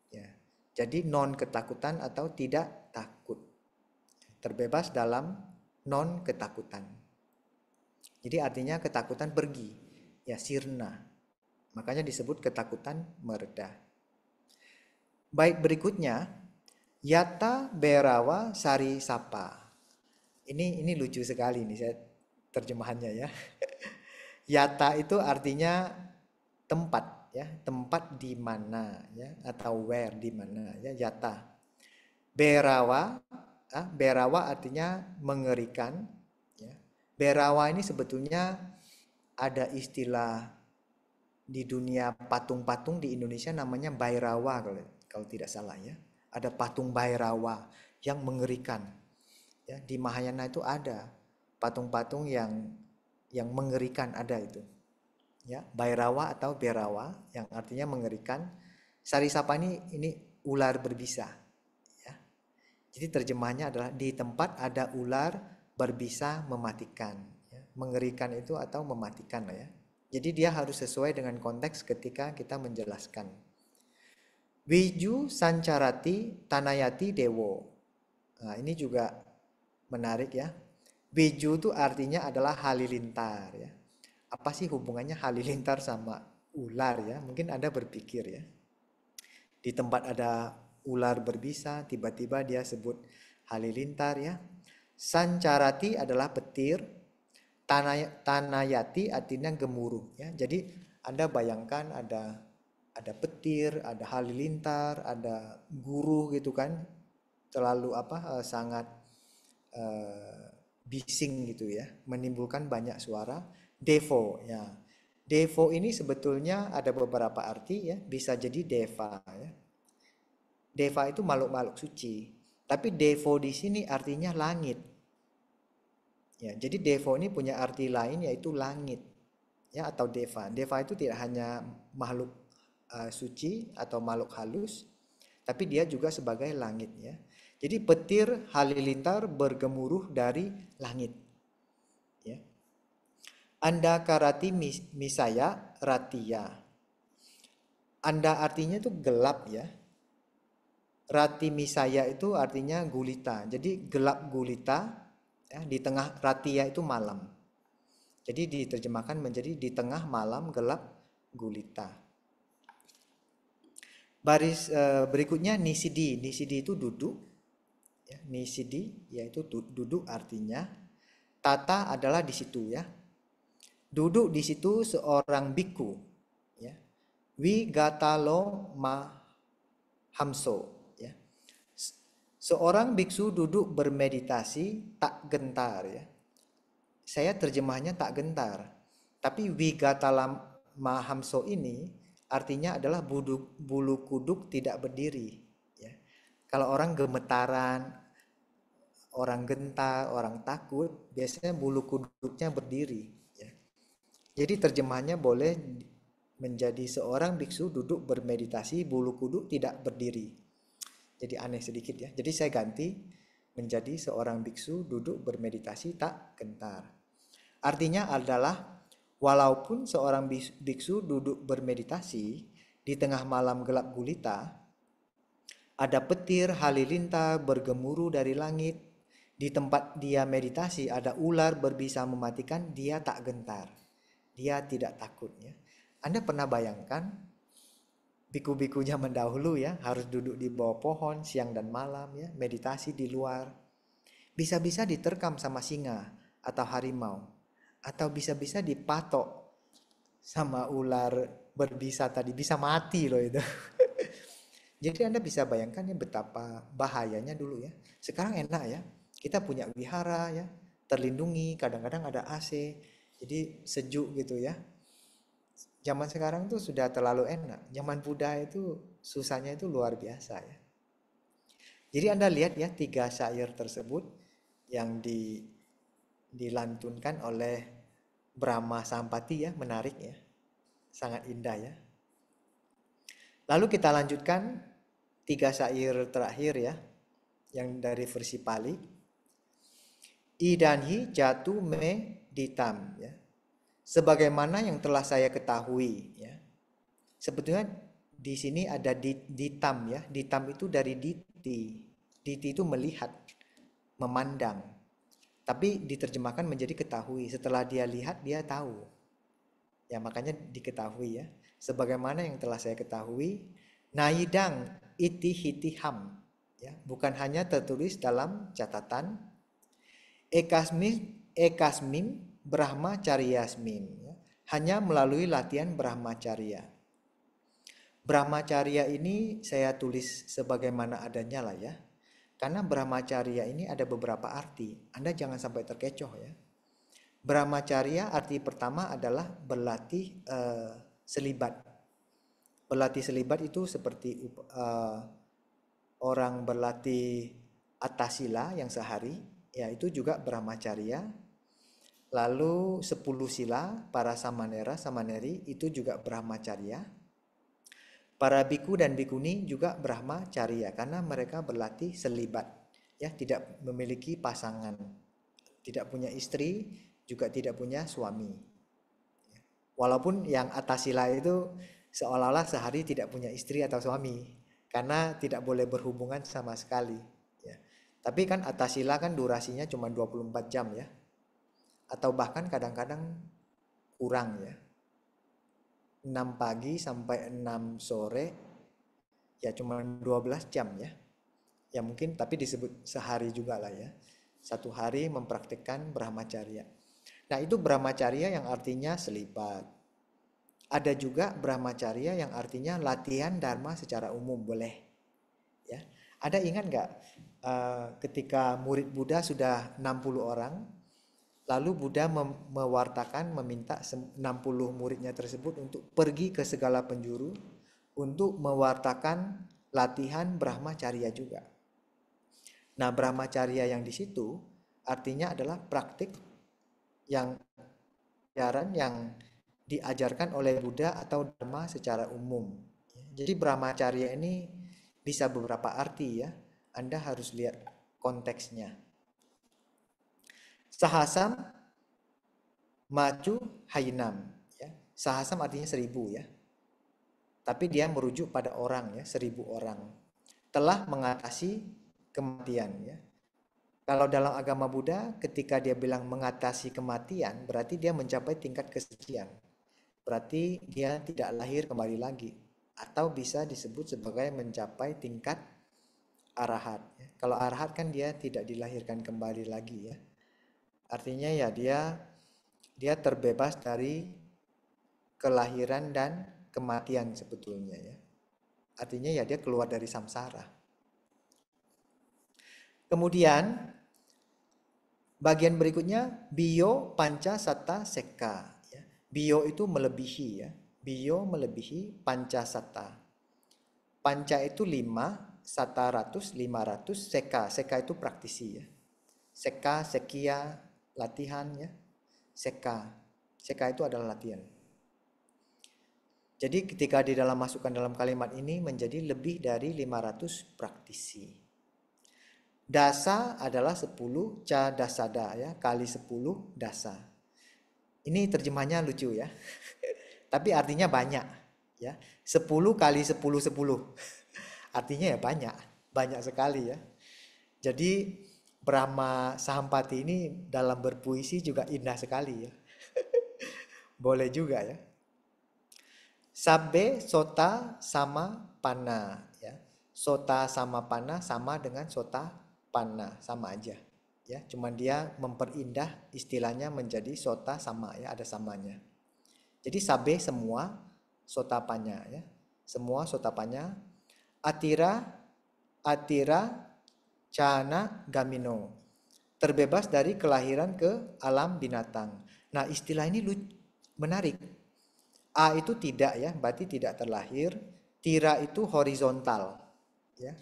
Ya. Jadi non ketakutan atau tidak takut. Terbebas dalam non ketakutan. Jadi artinya ketakutan pergi. Ya, sirna. Makanya disebut ketakutan mereda. Baik, berikutnya yata berawa sari sapa. Ini lucu sekali nih saya terjemahannya ya. Yata itu artinya tempat ya, tempat di mana ya atau where di mana ya, yata. Berawa, berawa artinya mengerikan ya. Berawa ini sebetulnya ada istilah di dunia patung-patung di Indonesia namanya Bhairawa kalau tidak salah ya. Ada patung Bhairawa yang mengerikan. Ya, di Mahayana itu ada patung-patung yang mengerikan ada itu. Ya, Bhairawa atau Berawa yang artinya mengerikan. Sarisapa ini ular berbisa. Ya. Jadi terjemahnya adalah di tempat ada ular berbisa mematikan. Ya. Mengerikan itu atau mematikan lah ya. Jadi dia harus sesuai dengan konteks ketika kita menjelaskan. Wiju sancarati tanayati dewo. Nah, ini juga menarik ya. Wiju itu artinya adalah halilintar ya. Apa sih hubungannya halilintar sama ular ya? Mungkin Anda berpikir ya. Di tempat ada ular berbisa, tiba-tiba dia sebut halilintar ya. Sancarati adalah petir, tanayati artinya gemuruh ya. Jadi Anda bayangkan ada petir, ada halilintar, ada guru gitu kan, terlalu sangat bising gitu ya, menimbulkan banyak suara. Devo ya, devo ini sebetulnya ada beberapa arti ya, bisa jadi deva ya. Deva itu makhluk-makhluk suci, tapi devo di sini artinya langit ya. Jadi devo ini punya arti lain yaitu langit ya, atau deva. Deva itu tidak hanya makhluk suci atau makhluk halus, tapi dia juga sebagai langit ya. Jadi petir halilintar bergemuruh dari langit. Ya. Anda karati misaya ratia. Anda artinya itu gelap ya. Rati misaya itu artinya gulita. Jadi gelap gulita ya, di tengah ratia itu malam. Jadi diterjemahkan menjadi di tengah malam gelap gulita. Baris berikutnya nisidi. Nisidi itu duduk. Ya, nisidi yaitu duduk artinya. Tata adalah di situ ya. Duduk di situ seorang biku ya. Wigatalo mahamso ya. Seorang biksu duduk bermeditasi tak gentar ya. Saya terjemahnya tak gentar. Tapi wigatala mahamso ini artinya adalah bulu kuduk tidak berdiri ya. Kalau orang gemetaran, orang gentar, orang takut, biasanya bulu kuduknya berdiri. Ya. Jadi terjemahannya boleh menjadi seorang biksu duduk bermeditasi, bulu kuduk tidak berdiri. Jadi aneh sedikit ya. Jadi saya ganti menjadi seorang biksu duduk bermeditasi tak gentar. Artinya adalah walaupun seorang biksu duduk bermeditasi di tengah malam gelap gulita, ada petir halilintar bergemuruh dari langit. Di tempat dia meditasi ada ular berbisa mematikan, dia tak gentar. Dia tidak takut ya. Anda pernah bayangkan biku-biku zaman dahulu ya, harus duduk di bawah pohon siang dan malam ya, meditasi di luar. Bisa-bisa diterkam sama singa atau harimau, atau bisa-bisa dipatok sama ular berbisa tadi, bisa mati loh itu. Jadi Anda bisa bayangkan ya betapa bahayanya dulu ya. Sekarang enak ya, kita punya wihara ya, terlindungi, kadang-kadang ada AC, jadi sejuk gitu ya. Zaman sekarang tuh sudah terlalu enak. Zaman Buddha itu susahnya itu luar biasa ya. Jadi Anda lihat ya 3 syair tersebut yang dilantunkan oleh Brahma Sampati ya, menarik ya. Sangat indah ya. Lalu kita lanjutkan 3 syair terakhir ya, yang dari versi Pali. Idanhi jatuh me ditam ya. Sebagaimana yang telah saya ketahui ya. Sebetulnya di sini ada ditam ya. Ditam itu dari diti. Diti itu melihat, memandang. Tapi diterjemahkan menjadi ketahui. Setelah dia lihat dia tahu. Ya makanya diketahui ya. Sebagaimana yang telah saya ketahui, naidang iti hitiham ya, bukan hanya tertulis dalam catatan ekasmim brahmacaryasmin ya, hanya melalui latihan brahmacarya. Brahmacarya ini saya tulis sebagaimana adanya lah ya. Karena brahmacarya ini ada beberapa arti. Anda jangan sampai terkecoh ya. Brahmacharya arti pertama adalah berlatih selibat. Berlatih selibat itu seperti orang berlatih atasila yang sehari, ya itu juga brahmacharya. Lalu 10 sila para samanera, samaneri itu juga brahmacharya. Para biku dan bikuni juga brahmacharya karena mereka berlatih selibat, ya tidak memiliki pasangan, tidak punya istri, juga tidak punya suami. Walaupun yang atasila itu seolah-olah sehari tidak punya istri atau suami karena tidak boleh berhubungan sama sekali. Ya. Tapi kan atasila kan durasinya cuma 24 jam ya, atau bahkan kadang-kadang kurang ya. 6 pagi sampai 6 sore ya cuma 12 jam ya. Ya mungkin tapi disebut sehari juga lah ya. Satu hari mempraktikkan brahmacharya. Nah itu brahmacharya yang artinya selibat. Ada juga brahmacharya yang artinya latihan dharma secara umum boleh. Ya, ada ingat nggak ketika murid Buddha sudah 60 orang, lalu Buddha mewartakan meminta 60 muridnya tersebut untuk pergi ke segala penjuru untuk mewartakan latihan brahmacharya juga. Nah, brahmacharya yang di situ artinya adalah praktik yang ajaran yang diajarkan oleh Buddha atau Dharma secara umum. Jadi brahmacharya ini bisa beberapa arti ya. Anda harus lihat konteksnya. Sahasam macu hainam ya. Sahasam artinya 1000 ya. Tapi dia merujuk pada orang ya, 1000 orang. Telah mengatasi kematian ya. Kalau dalam agama Buddha ketika dia bilang mengatasi kematian berarti dia mencapai tingkat kesucian. Berarti dia tidak lahir kembali lagi atau bisa disebut sebagai mencapai tingkat arahat. Kalau arahat kan dia tidak dilahirkan kembali lagi ya. Artinya ya dia terbebas dari kelahiran dan kematian sebetulnya ya. Artinya ya dia keluar dari samsara. Kemudian bagian berikutnya bio panca satta seka. Bio itu melebihi ya. Bio melebihi panca satta. Panca itu 5, satta 100, 500, seka. Seka itu praktisi ya. Seka, sekia, latihan ya. Seka. Seka itu adalah latihan. Jadi ketika di dalam masukkan dalam kalimat ini menjadi lebih dari 500 praktisi. Dasa adalah 10, ca dasada ya, kali 10 dasa. Ini terjemahnya lucu ya. Tapi artinya banyak ya. 10 kali 10 10. Artinya ya banyak sekali ya. Jadi Brahma Sahampati ini dalam berpuisi juga indah sekali ya. Boleh juga ya. Sabbe sota sama pana ya. Sota sama pana sama dengan sota pana, sama aja. Ya, cuman dia memperindah istilahnya menjadi sota sama ya, ada samanya. Jadi sabe semua, sotapanya ya. Semua sotapanya. Atira, atira, cana, gamino. Terbebas dari kelahiran ke alam binatang. Nah istilah ini menarik. A itu tidak ya, berarti tidak terlahir. Tira itu horizontal. Ya.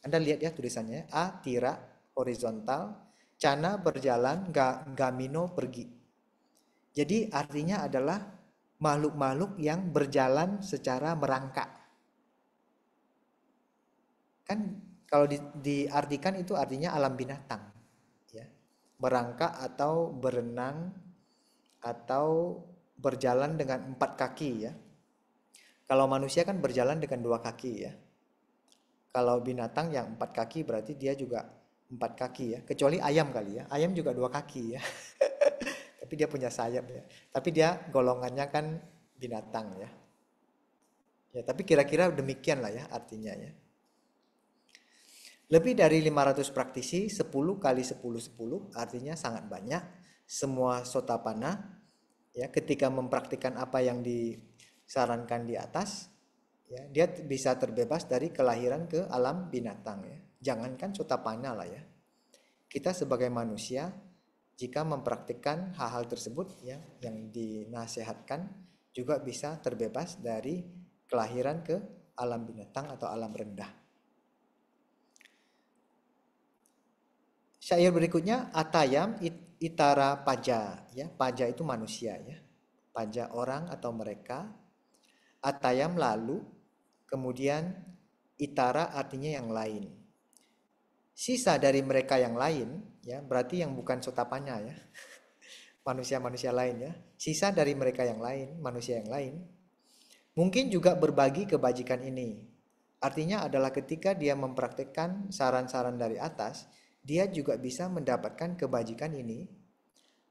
Anda lihat ya tulisannya. A, tira, horizontal. Cana berjalan, gamino pergi. Jadi artinya adalah makhluk-makhluk yang berjalan secara merangkak. Kan kalau diartikan itu artinya alam binatang. Ya. Merangkak atau berenang atau berjalan dengan 4 kaki ya. Kalau manusia kan berjalan dengan 2 kaki ya. Kalau binatang yang 4 kaki berarti dia juga 4 kaki ya. Kecuali ayam kali ya. Ayam juga 2 kaki ya. Tapi dia punya sayap ya. Tapi dia golongannya kan binatang ya. Ya, tapi kira-kira demikian lah ya artinya ya. Lebih dari 500 praktisi, 10 kali 10 10 artinya sangat banyak. Semua sotapana ya ketika mempraktikkan apa yang disarankan di atas, ya, dia bisa terbebas dari kelahiran ke alam binatang ya. Jangankan sotapana lah ya. Kita sebagai manusia jika mempraktikkan hal-hal tersebut ya yang dinasihatkan, juga bisa terbebas dari kelahiran ke alam binatang atau alam rendah. Syair berikutnya Atayam Itara Paja ya, Paja itu manusia ya. Paja orang atau mereka. Atayam lalu, kemudian Itara artinya yang lain. Sisa dari mereka yang lain ya, berarti yang bukan sotapanya ya. Manusia-manusia lain ya. Sisa dari mereka yang lain, manusia yang lain, mungkin juga berbagi kebajikan ini. Artinya adalah ketika dia mempraktikkan saran-saran dari atas, dia juga bisa mendapatkan kebajikan ini.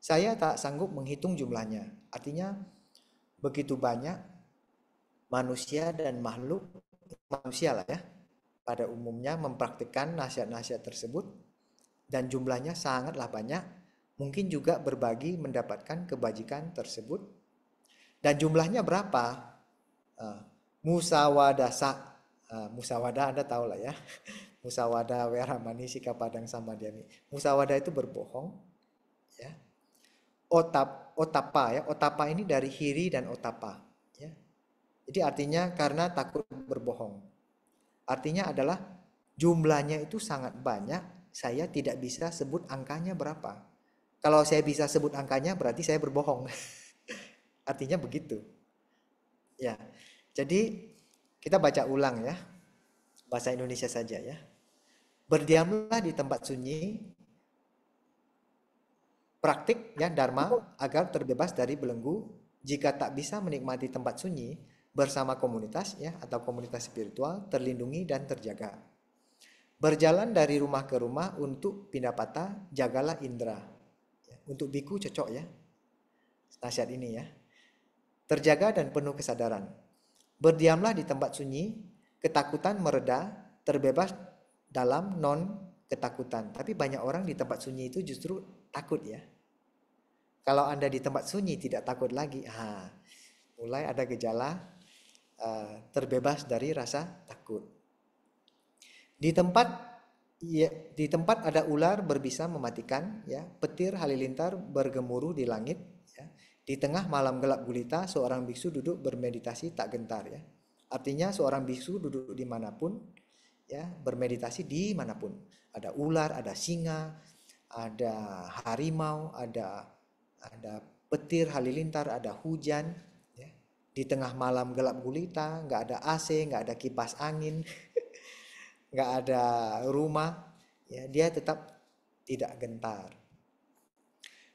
Saya tak sanggup menghitung jumlahnya. Artinya begitu banyak manusia dan makhluk, manusia lah ya, pada umumnya mempraktikkan nasihat-nasihat tersebut, dan jumlahnya sangatlah banyak, mungkin juga berbagi mendapatkan kebajikan tersebut. Dan jumlahnya berapa? Musawadasa. Musawada Anda tahu lah ya. Musawada weramani sikap padang sama diami. Musawada itu berbohong ya. Otapa ya. Otapa ini dari hiri dan otapa ya. Jadi artinya karena takut berbohong. Artinya adalah jumlahnya itu sangat banyak, saya tidak bisa sebut angkanya berapa. Kalau saya bisa sebut angkanya berarti saya berbohong. Artinya begitu. Ya. Jadi kita baca ulang ya. Bahasa Indonesia saja ya. Berdiamlah di tempat sunyi, praktik ya dharma agar terbebas dari belenggu. Jika tak bisa menikmati tempat sunyi bersama komunitas ya atau komunitas spiritual, terlindungi dan terjaga. Berjalan dari rumah ke rumah untuk pindah patah, jagalah indera. Untuk biku cocok ya nasihat ini ya. Terjaga dan penuh kesadaran. Berdiamlah di tempat sunyi, ketakutan mereda, terbebas dalam non ketakutan. Tapi banyak orang di tempat sunyi itu justru takut ya. Kalau Anda di tempat sunyi tidak takut lagi, mulai ada gejala terbebas dari rasa takut. Di tempat ada ular berbisa mematikan, ya, petir halilintar bergemuruh di langit, ya. Di tengah malam gelap gulita, seorang biksu duduk bermeditasi tak gentar, ya. Artinya seorang biksu duduk dimanapun, ya, bermeditasi dimanapun. Ada ular, ada singa, ada harimau, ada petir halilintar, ada hujan, ya. Di tengah malam gelap gulita, nggak ada AC, nggak ada kipas angin, nggak ada rumah, ya, dia tetap tidak gentar.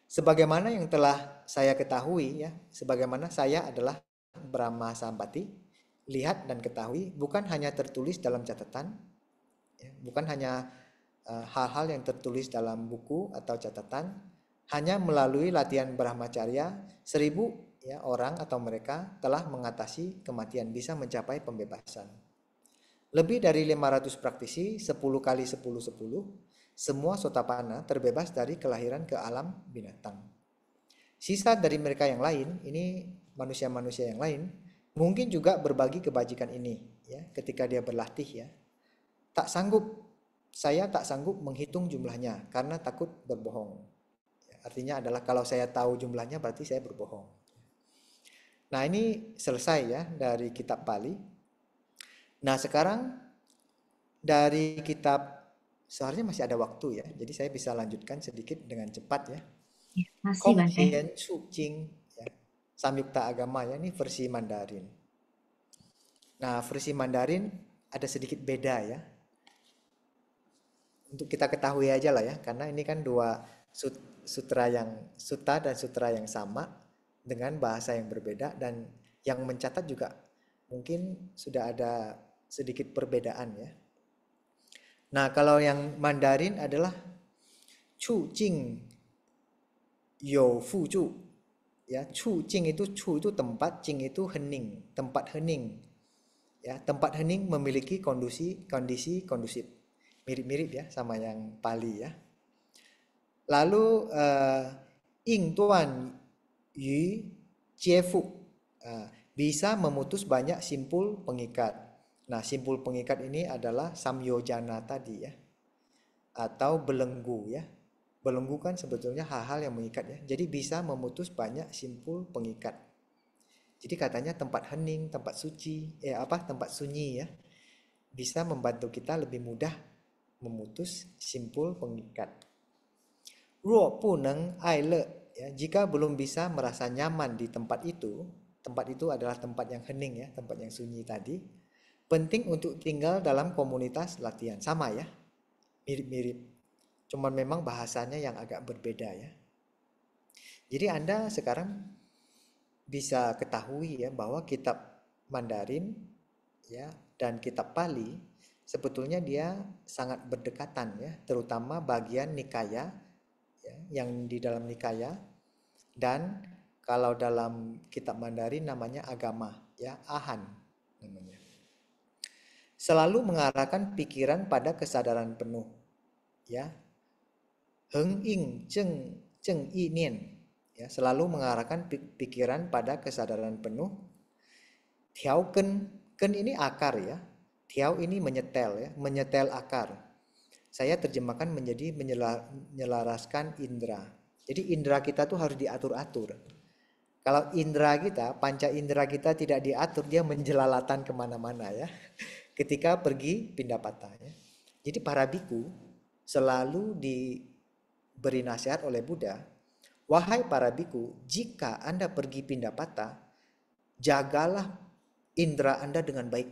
Sebagaimana yang telah saya ketahui, ya, sebagaimana saya adalah Brahma Sampati, lihat dan ketahui bukan hanya tertulis dalam catatan, ya, bukan hanya hal-hal yang tertulis dalam buku atau catatan, hanya melalui latihan Brahmacharya 1000 ya, orang atau mereka telah mengatasi kematian, bisa mencapai pembebasan. Lebih dari 500 praktisi, 10 kali 10 10, semua sotapana terbebas dari kelahiran ke alam binatang. Sisa dari mereka yang lain, ini manusia-manusia yang lain, mungkin juga berbagi kebajikan ini, ya, ketika dia berlatih, ya. Saya tak sanggup menghitung jumlahnya karena takut berbohong. Artinya adalah kalau saya tahu jumlahnya berarti saya berbohong. Nah, ini selesai ya dari kitab Pali. Nah, sekarang dari kitab, seharusnya masih ada waktu ya, jadi saya bisa lanjutkan sedikit dengan cepat ya. Masih Kong Bante. Hien Su Jing, ya, Samyukta Agama ya, ini versi Mandarin. Nah, versi Mandarin ada sedikit beda ya. Untuk kita ketahui aja lah ya, karena ini kan dua sutra dan sutra yang sama dengan bahasa yang berbeda, dan yang mencatat juga mungkin sudah ada sedikit perbedaan ya. Nah, kalau yang Mandarin adalah Chu Jing You Fu Chu. Ya, Chu Jing itu tempat, Jing itu hening, tempat hening. Ya, tempat hening memiliki kondisi kondusif. Mirip-mirip ya sama yang Pali ya. Lalu Ying Tuan Yu Jiefu, bisa memutus banyak simpul pengikat. Nah, simpul pengikat ini adalah samyojana tadi ya, atau belenggu ya. Belenggu kan sebetulnya hal-hal yang mengikat ya. Jadi bisa memutus banyak simpul pengikat. Jadi katanya tempat hening, tempat suci, tempat sunyi ya, bisa membantu kita lebih mudah memutus simpul pengikat. Ruo puneng ai le, ya, jika belum bisa merasa nyaman di tempat itu adalah tempat yang hening ya, tempat yang sunyi tadi. Penting untuk tinggal dalam komunitas latihan. Sama ya, mirip-mirip. Cuman memang bahasanya yang agak berbeda ya. Jadi Anda sekarang bisa ketahui ya bahwa kitab Mandarin ya dan kitab Pali sebetulnya dia sangat berdekatan ya, terutama bagian Nikaya ya, yang di dalam Nikaya, dan kalau dalam kitab Mandarin namanya agama ya, Ahan namanya. Selalu mengarahkan pikiran pada kesadaran penuh ya. Heng ing ceng ceng i nian ya, selalu mengarahkan pikiran pada kesadaran penuh. Tiao ken, ken ini akar ya. Tiao ini menyetel ya, menyetel akar. Saya terjemahkan menjadi menyelaraskan indera. Jadi indera kita tuh harus diatur-atur. Kalau indera kita, panca indera kita tidak diatur, dia menjelalatan kemana-mana ya. Ketika pergi pindah patah ya. Jadi para biku selalu diberi nasihat oleh Buddha, wahai para biku, jika Anda pergi pindah patah, jagalah indera Anda dengan baik.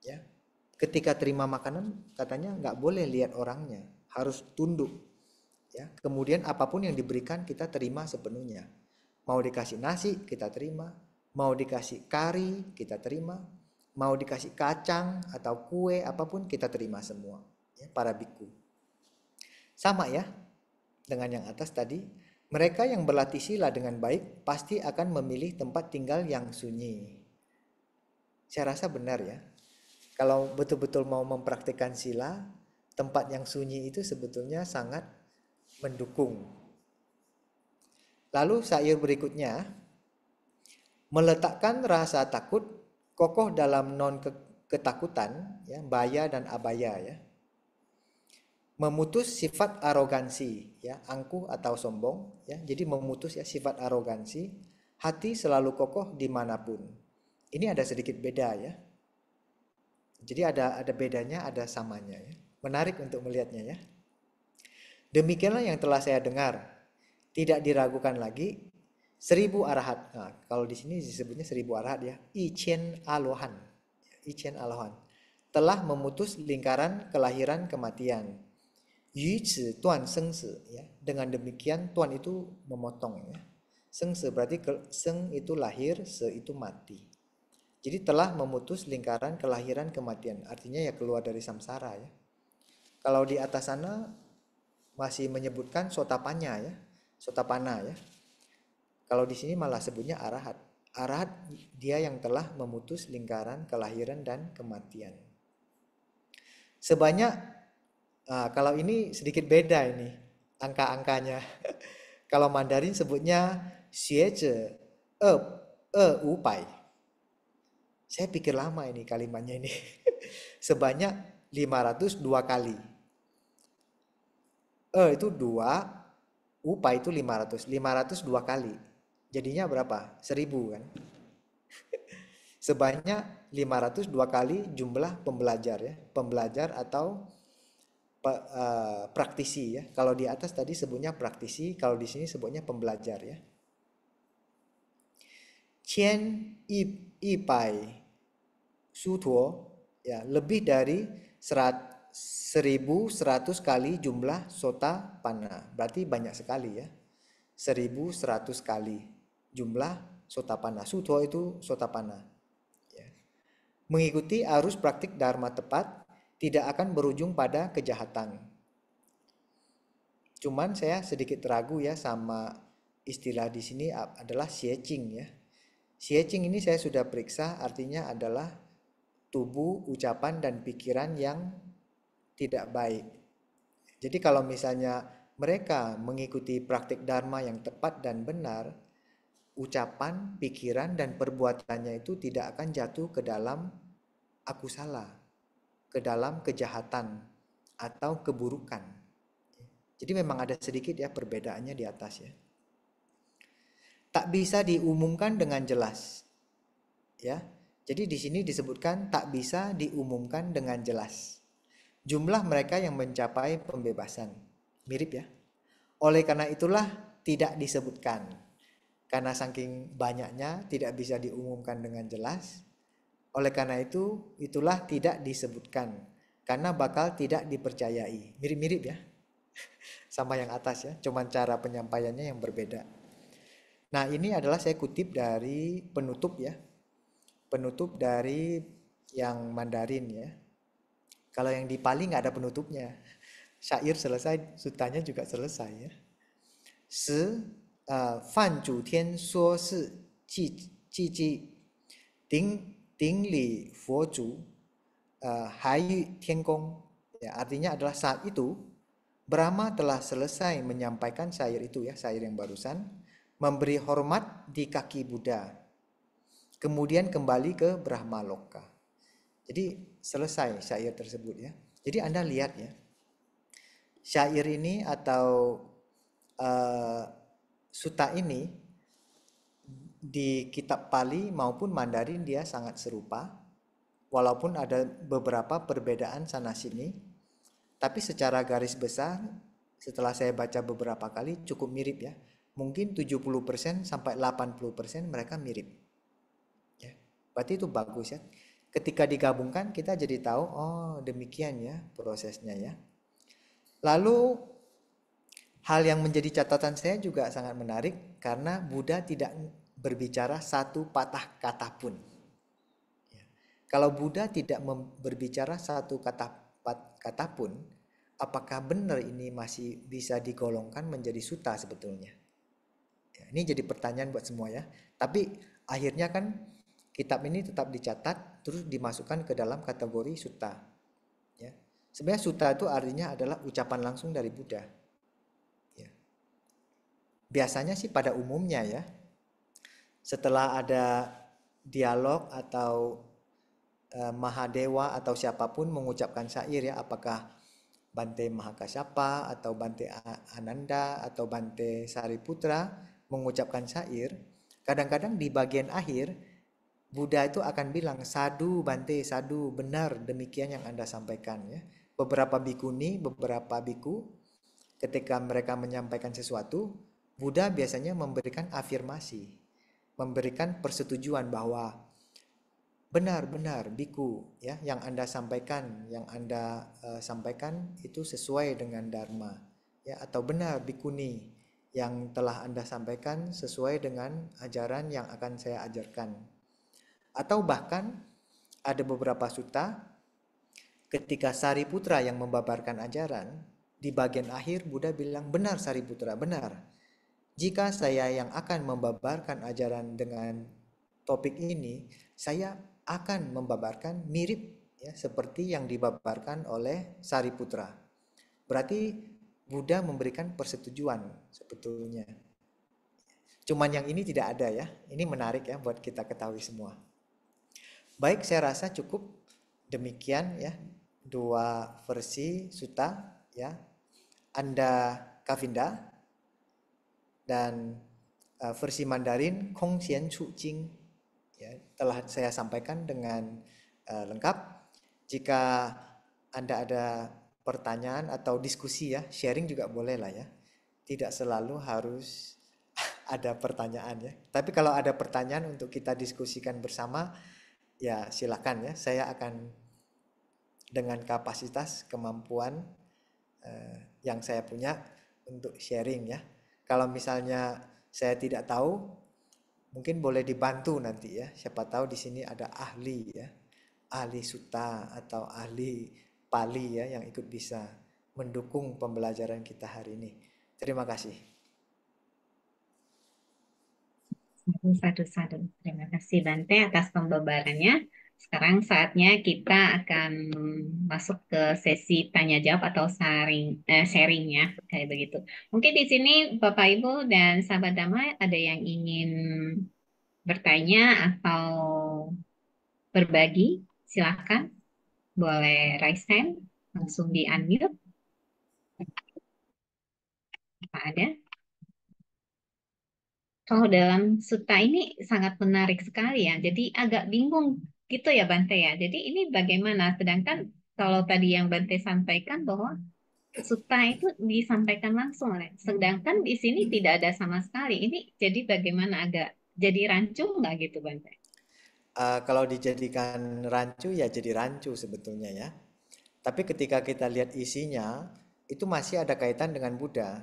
Ya, ketika terima makanan katanya nggak boleh lihat orangnya, harus tunduk. Ya, kemudian apapun yang diberikan kita terima sepenuhnya. Mau dikasih nasi kita terima, mau dikasih kari kita terima, mau dikasih kacang atau kue apapun kita terima semua. Ya, para biku. Sama ya dengan yang atas tadi, mereka yang berlatih sila dengan baik pasti akan memilih tempat tinggal yang sunyi. Saya rasa benar ya. Kalau betul-betul mau mempraktikkan sila, tempat yang sunyi itu sebetulnya sangat mendukung. Lalu syair berikutnya, meletakkan rasa takut kokoh dalam non ketakutan, ya, baya dan abaya ya. Memutus sifat arogansi, ya, angkuh atau sombong, ya. Jadi memutus ya sifat arogansi, hati selalu kokoh dimanapun. Ini ada sedikit beda ya. Jadi ada bedanya, ada samanya ya. Menarik untuk melihatnya ya. Demikianlah yang telah saya dengar. Tidak diragukan lagi 1000 arahat. Nah, kalau di sini disebutnya 1000 arahat ya. Ichen alohan. Ichen alohan. Telah memutus lingkaran kelahiran kematian. Yu zi tuan seng se ya. Dengan demikian tuan itu memotong ya. Seng se berarti seng itu lahir, se itu mati. Jadi telah memutus lingkaran kelahiran kematian. Artinya ya keluar dari samsara ya. Kalau di atas sana masih menyebutkan sotapanya ya. Sotapana ya. Kalau di sini malah sebutnya arahat. Arahat dia yang telah memutus lingkaran kelahiran dan kematian. Sebanyak, kalau ini sedikit beda ini angka-angkanya. Kalau Mandarin sebutnya xue zhe upai. Saya pikir lama ini kalimatnya ini. Sebanyak 502 kali. Itu 2, upa itu 500. 502 kali. Jadinya berapa? 1000 kan? Sebanyak 502 kali jumlah pembelajar ya. Pembelajar atau praktisi ya. Kalau di atas tadi sebutnya praktisi, kalau di sini sebutnya pembelajar ya. Qian ipai sutuo ya, lebih dari 1100 kali jumlah sota pana. Berarti banyak sekali ya. 1100 kali jumlah sota pana. Sutuo itu sota pana. Ya. Mengikuti arus praktik dharma tepat tidak akan berujung pada kejahatan. Cuman saya sedikit ragu ya sama istilah di sini adalah xieqing ya. Xieqing ini saya sudah periksa, artinya adalah tubuh, ucapan, dan pikiran yang tidak baik. Jadi kalau misalnya mereka mengikuti praktik dharma yang tepat dan benar, ucapan, pikiran, dan perbuatannya itu tidak akan jatuh ke dalam akusala, ke dalam kejahatan atau keburukan. Jadi memang ada sedikit ya perbedaannya di atas ya. Tak bisa diumumkan dengan jelas ya. Jadi di sini disebutkan tak bisa diumumkan dengan jelas. Jumlah mereka yang mencapai pembebasan. Mirip ya. Oleh karena itulah tidak disebutkan. Karena saking banyaknya tidak bisa diumumkan dengan jelas. Oleh karena itu, itulah tidak disebutkan. Karena bakal tidak dipercayai. Mirip-mirip ya sama yang atas ya. Cuman cara penyampaiannya yang berbeda. Nah, ini adalah saya kutip dari penutup ya. Penutup dari yang Mandarin ya. Kalau yang di Pali nggak ada penutupnya. Syair selesai, sutanya juga selesai ya. 范祖天说是寂顶礼佛祖还与天宫. Ya, artinya adalah saat itu Brahma telah selesai menyampaikan syair itu ya, syair yang barusan, memberi hormat di kaki Buddha, kemudian kembali ke Brahma Loka. Jadi selesai syair tersebut ya. Jadi Anda lihat ya, syair ini atau uh, suta ini di kitab Pali maupun Mandarin dia sangat serupa, walaupun ada beberapa perbedaan sana sini, tapi secara garis besar setelah saya baca beberapa kali cukup mirip ya. Mungkin 70% sampai 80% mereka mirip. Ya. Berarti itu bagus ya. Ketika digabungkan kita jadi tahu, oh demikian ya prosesnya ya. Lalu hal yang menjadi catatan saya juga sangat menarik karena Buddha tidak berbicara satu patah kata pun. Ya. Kalau Buddha tidak berbicara satu kata pun, apakah benar ini masih bisa digolongkan menjadi suta sebetulnya? Ya, ini jadi pertanyaan buat semua ya. Tapi akhirnya kan kitab ini tetap dicatat terus dimasukkan ke dalam kategori suta. Ya. Sebenarnya suta itu artinya adalah ucapan langsung dari Buddha. Ya. Biasanya sih pada umumnya ya, setelah ada dialog atau Mahadewa atau siapapun mengucapkan syair ya, apakah Bante Mahakasyapa atau Bante Ananda atau Bante Sariputra mengucapkan syair, kadang-kadang di bagian akhir Buddha itu akan bilang sadu Bante, sadu, benar demikian yang Anda sampaikan ya. Beberapa bikuni, beberapa biku ketika mereka menyampaikan sesuatu, Buddha biasanya memberikan afirmasi, memberikan persetujuan bahwa benar-benar biku ya yang Anda sampaikan, yang Anda sampaikan itu sesuai dengan dharma ya, atau benar bikuni yang telah Anda sampaikan sesuai dengan ajaran yang akan saya ajarkan. Atau bahkan ada beberapa sutta ketika Sariputra yang membabarkan ajaran, di bagian akhir Buddha bilang, benar Sariputra, benar. Jika saya yang akan membabarkan ajaran dengan topik ini, saya akan membabarkan mirip ya seperti yang dibabarkan oleh Sariputra. Berarti Buddha memberikan persetujuan sebetulnya. Cuman yang ini tidak ada ya. Ini menarik ya buat kita ketahui semua. Baik, saya rasa cukup demikian ya dua versi suta ya. Anda Kavinda dan versi Mandarin Kong Xian Chu Jing ya, telah saya sampaikan dengan lengkap. Jika Anda ada pertanyaan atau diskusi ya, sharing juga boleh lah ya. Tidak selalu harus ada pertanyaan ya. Tapi kalau ada pertanyaan untuk kita diskusikan bersama, ya silakan ya. Saya akan dengan kapasitas kemampuan yang saya punya untuk sharing ya. Kalau misalnya saya tidak tahu, mungkin boleh dibantu nanti ya. Siapa tahu di sini ada ahli ya, ahli suta atau ahli pali ya yang ikut bisa mendukung pembelajaran kita hari ini. Terima kasih. Satu-satu. Terima kasih Bante atas pembabarannya. Sekarang saatnya kita akan masuk ke sesi tanya jawab atau sharing ya, kayak begitu. Mungkin di sini Bapak Ibu dan sahabat Dhamma ada yang ingin bertanya atau berbagi, silakan. Boleh raise hand, langsung di unmute. Apa ada? Kalau dalam suta ini sangat menarik sekali ya. Jadi agak bingung gitu ya Bante ya. Jadi ini bagaimana? Sedangkan kalau tadi yang Bante sampaikan bahwa suta itu disampaikan langsung, oleh. Sedangkan di sini tidak ada sama sekali. Ini jadi bagaimana agak jadi rancu nggak gitu Bante? Kalau dijadikan rancu ya jadi rancu sebetulnya ya. Tapi ketika kita lihat isinya, itu masih ada kaitan dengan Buddha.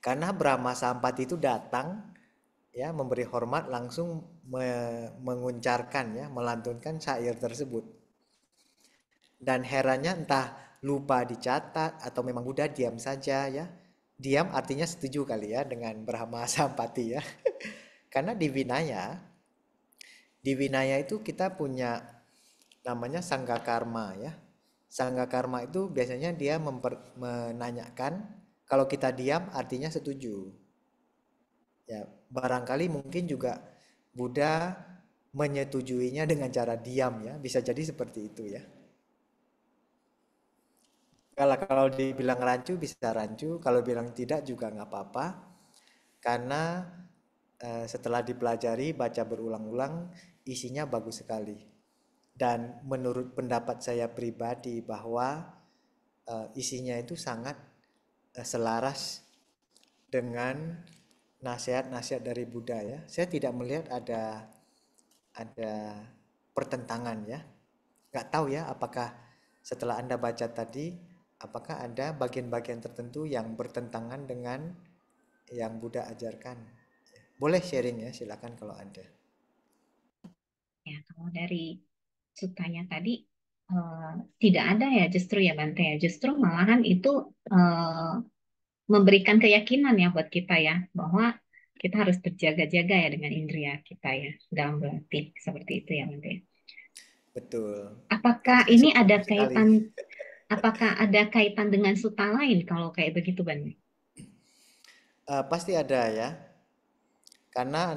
Karena Brahma Sampati itu datang ya memberi hormat langsung menguncarkan ya melantunkan syair tersebut. Dan herannya entah lupa dicatat atau memang Buddha diam saja ya. Diam artinya setuju kali ya dengan Brahma Sampati ya. Karena di Vinaya itu kita punya namanya Sangga Karma ya. Sangga Karma itu biasanya dia menanyakan kalau kita diam artinya setuju. Ya, barangkali mungkin juga Buddha menyetujuinya dengan cara diam ya, bisa jadi seperti itu ya. Kalau dibilang rancu bisa rancu, kalau bilang tidak juga nggak apa-apa, karena setelah dipelajari, baca berulang-ulang, isinya bagus sekali. Dan menurut pendapat saya pribadi bahwa isinya itu sangat selaras dengan nasihat-nasihat dari Buddha ya. Saya tidak melihat ada pertentangan ya. Nggak tahu ya apakah setelah Anda baca tadi, apakah ada bagian-bagian tertentu yang bertentangan dengan yang Buddha ajarkan. Boleh sharing ya, silakan kalau ada. Ya, kalau dari sutanya tadi eh, tidak ada ya justru ya Bante ya. Justru malahan itu eh, memberikan keyakinan ya buat kita ya bahwa kita harus berjaga-jaga ya dengan indera kita ya dalam berlatih seperti itu ya Bante. Betul. Apakah Saya ini ada setuju sekali. kaitan apakah ada kaitan dengan suta lain kalau kayak begitu Bante? Pasti ada ya. Karena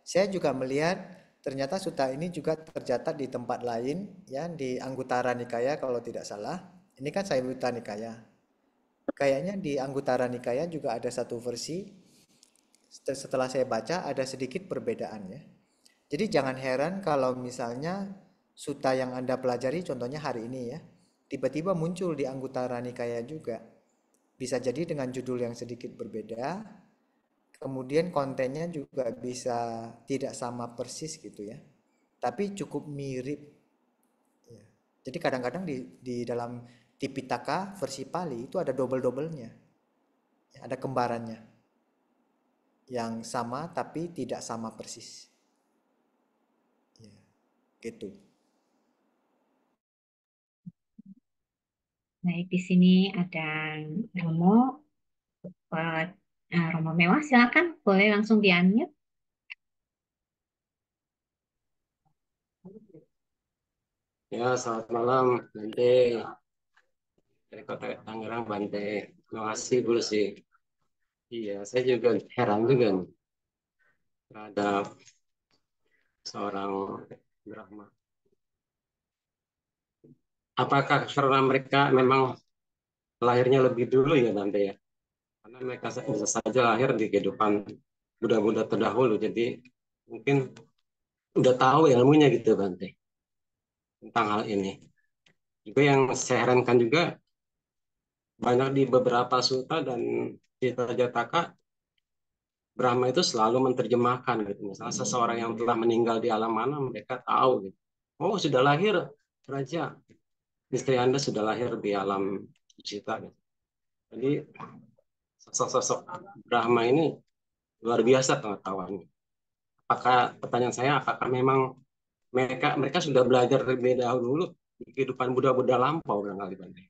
saya juga melihat ternyata suta ini juga tercatat di tempat lain ya di Anguttara Nikaya kalau tidak salah. Ini kan Samyutta Nikaya. Kayaknya di Anguttara Nikaya juga ada satu versi. Setelah saya baca ada sedikit perbedaan ya. Jadi jangan heran kalau misalnya suta yang Anda pelajari contohnya hari ini ya, tiba-tiba muncul di Anguttara Nikaya juga. Bisa jadi dengan judul yang sedikit berbeda, kemudian kontennya juga bisa tidak sama persis gitu ya. Tapi cukup mirip ya. Jadi kadang-kadang di dalam Tipitaka versi Pali itu ada double-doublenya. Ada kembarannya yang sama tapi tidak sama persis. Ya, gitu. Baik, di sini ada Romo, Romo Mewah, silakan boleh langsung di-unmute. Ya, selamat malam, Bante. Dari Kota Tangerang, Bante. Terima kasih dulu sih. Iya, saya juga heran juga nih terhadap seorang Brahma. Apakah karena mereka memang lahirnya lebih dulu ya, Bante ya? Karena mereka bisa saja lahir di kehidupan Buddha-Buddha terdahulu. Jadi mungkin udah tahu ilmunya gitu, Bante, tentang hal ini. Juga yang saya herankan juga, banyak di beberapa sutta dan Cita Jataka Brahma itu selalu menerjemahkan gitu. Misalnya seseorang yang telah meninggal di alam mana mereka tahu gitu. Oh sudah lahir Raja, istri Anda sudah lahir di alam Cita gitu. Jadi sosok-sosok Brahma ini luar biasa pengetahuannya. Apakah pertanyaan saya apakah memang mereka mereka sudah belajar terlebih dahulu di kehidupan Buddha-Buddha lampau barangkali Bante.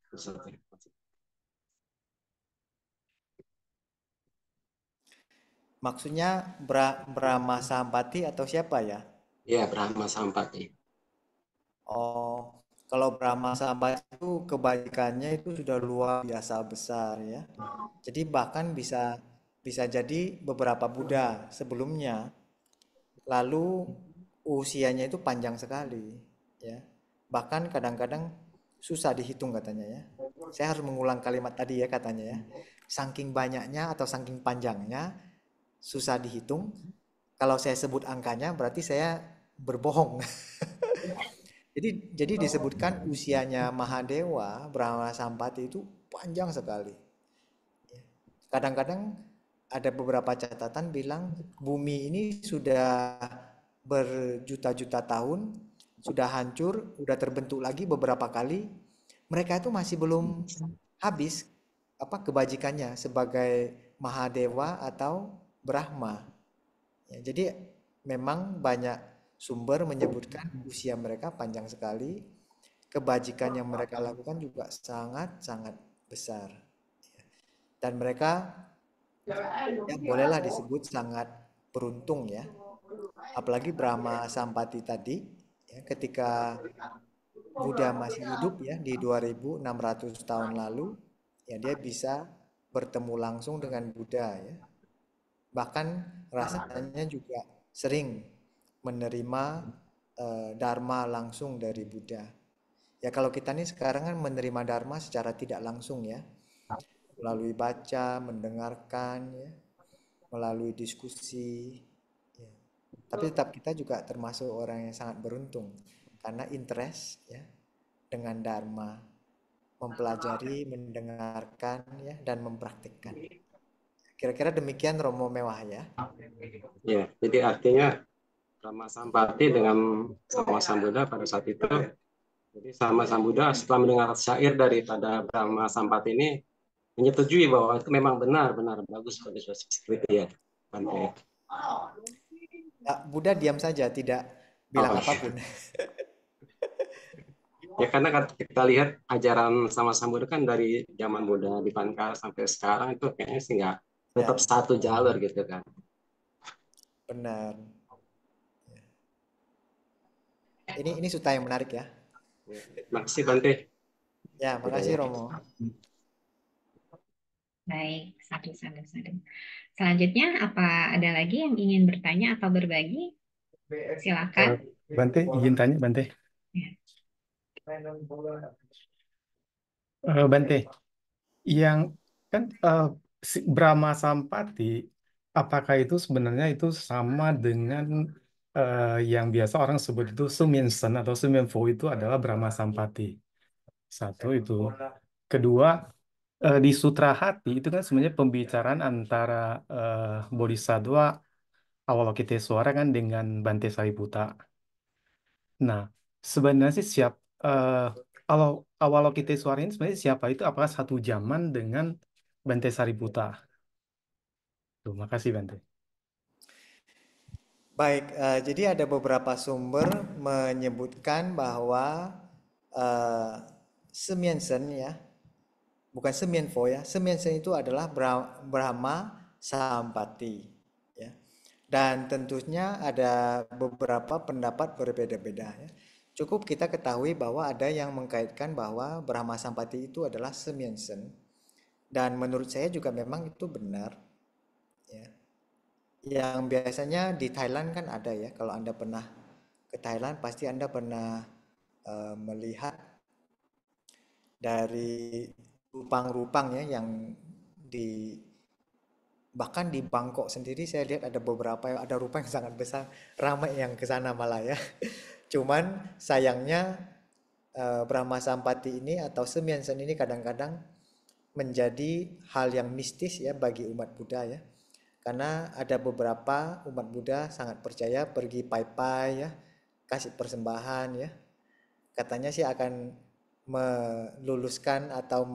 Maksudnya Brahma Sampati atau siapa ya? Ya Brahma Sampati. Oh, kalau Brahma Sampati itu kebaikannya itu sudah luar biasa besar ya. Jadi bahkan bisa bisa jadi beberapa Buddha sebelumnya. Lalu usianya itu panjang sekali ya. Bahkan kadang-kadang susah dihitung katanya ya. saya harus mengulang kalimat tadi ya katanya ya. Saking banyaknya atau saking panjangnya susah dihitung. Kalau saya sebut angkanya berarti saya berbohong. Jadi disebutkan usianya Mahadewa Brahma Sampati itu panjang sekali. Kadang-kadang ada beberapa catatan bilang bumi ini sudah berjuta-juta tahun, sudah hancur, sudah terbentuk lagi beberapa kali. Mereka itu masih belum habis apa kebajikannya sebagai Mahadewa atau Brahma. Ya, jadi memang banyak sumber menyebutkan usia mereka panjang sekali, kebajikan yang mereka lakukan juga sangat-sangat besar. Dan mereka ya bolehlah disebut sangat beruntung ya. Apalagi Brahma Sampati tadi, ya, ketika Buddha masih hidup ya di 2600 tahun lalu, ya dia bisa bertemu langsung dengan Buddha ya. Bahkan rasanya juga sering menerima Dharma langsung dari Buddha. Ya kalau kita nih sekarang kan menerima Dharma secara tidak langsung ya, melalui baca, mendengarkan ya, melalui diskusi. Ya. Tapi tetap kita juga termasuk orang yang sangat beruntung karena interest ya dengan Dharma, mempelajari, mendengarkan ya dan mempraktikkan. Kira-kira demikian Romo Mewah ya. Ya, jadi artinya Brahma Sampati dengan sama Sambuddha pada saat itu, jadi sama Sambuddha setelah mendengar syair daripada Brahma Sampati ini menyetujui bahwa itu memang benar-benar bagus bagus seperti ya, Bante. Ya, Buddha diam saja, tidak bilang Oh, apapun. ya karena kan kita lihat ajaran sama Sambuddha kan dari zaman Buddha di Pankara sampai sekarang itu kayaknya sih nggak tetap Ya, satu jalur gitu kan. benar. Ini suta yang menarik ya. Ya, makasih Bante. Ya, Udah makasih ya. Romo. Baik, satu, satu, satu. Selanjutnya, apa ada lagi yang ingin bertanya atau berbagi? Silakan. Bante, izin tanya Bante. Ya. Bante, yang kan Brahma Sampati, apakah itu sebenarnya itu sama dengan yang biasa orang sebut itu Sumiensen atau Sumienfo itu adalah Brahma Sampati. Satu itu. Kedua, di Sutra Hati itu kan sebenarnya pembicaraan antara Bodhisattva Avalokitesvara kan dengan Bante Sariputta. Nah, sebenarnya sih eh, kalau Avalokitesvara ini sebenarnya siapa itu? Apakah satu zaman dengan Bante Sariputta? Tuh, makasih Bante. Baik, jadi ada beberapa sumber menyebutkan bahwa eh, Semiensen ya, bukan Semienfo ya. Semiensen itu adalah Brahma Sampati ya. Dan tentunya ada beberapa pendapat berbeda-beda ya. Cukup kita ketahui bahwa ada yang mengkaitkan bahwa Brahma Sampati itu adalah Semiensen. Dan menurut saya juga memang itu benar ya. Yang biasanya di Thailand kan ada ya. Kalau Anda pernah ke Thailand pasti Anda pernah melihat dari rupang-rupang ya yang di bahkan di Bangkok sendiri saya lihat ada beberapa ada rupang yang sangat besar, ramai yang ke sana malah ya. Cuman sayangnya Brahma Sampati ini atau Semiensen ini kadang-kadang menjadi hal yang mistis ya bagi umat Buddha ya. Karena ada beberapa umat Buddha sangat percaya pergi pai-pai ya, kasih persembahan ya. Katanya sih akan meluluskan atau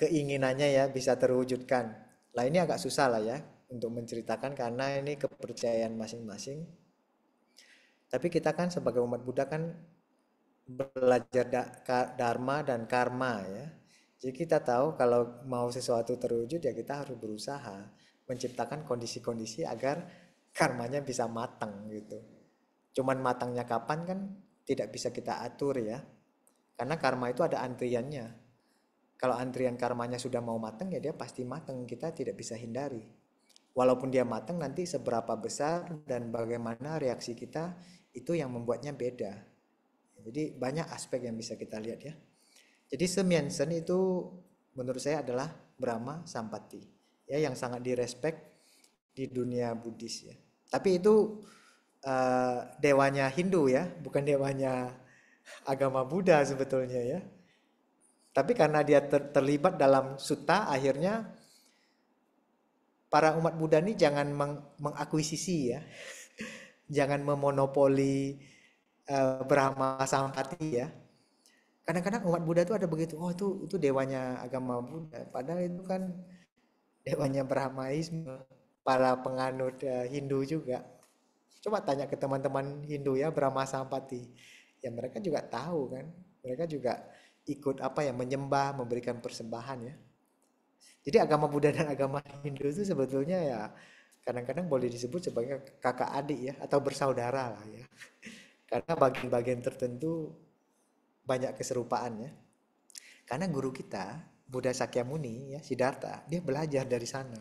keinginannya ya bisa terwujudkan. Lah ini agak susah lah ya untuk menceritakan karena ini kepercayaan masing-masing. Tapi kita kan sebagai umat Buddha kan belajar dharma dan karma ya. Jadi kita tahu kalau mau sesuatu terwujud ya kita harus berusaha menciptakan kondisi-kondisi agar karmanya bisa matang gitu. Cuman matangnya kapan kan tidak bisa kita atur ya. Karena karma itu ada antriannya. Kalau antrian karmanya sudah mau matang ya dia pasti matang, kita tidak bisa hindari. Walaupun dia matang nanti seberapa besar dan bagaimana reaksi kita itu yang membuatnya beda. Jadi banyak aspek yang bisa kita lihat ya. Jadi Semiansen itu menurut saya adalah Brahma Sampati, ya, yang sangat direspek di dunia Buddhis ya. Tapi itu dewanya Hindu ya, bukan dewanya agama Buddha sebetulnya ya. Tapi karena dia terlibat dalam sutta, akhirnya para umat Buddha ini jangan mengakuisisi ya, jangan memonopoli Brahma Sampati ya. Kadang-kadang umat Buddha itu ada begitu, oh itu dewanya agama Buddha, padahal itu kan dewanya Brahmaisme, para penganut Hindu juga. Coba tanya ke teman-teman Hindu ya, Brahma Sampati, ya mereka juga tahu kan, mereka juga ikut apa ya, menyembah, memberikan persembahan ya. Jadi agama Buddha dan agama Hindu itu sebetulnya ya kadang-kadang boleh disebut sebagai kakak adik ya, atau bersaudara lah ya. Karena bagian-bagian tertentu banyak keserupaannya. Karena guru kita Buddha Sakyamuni ya, Siddhartha, dia belajar dari sana.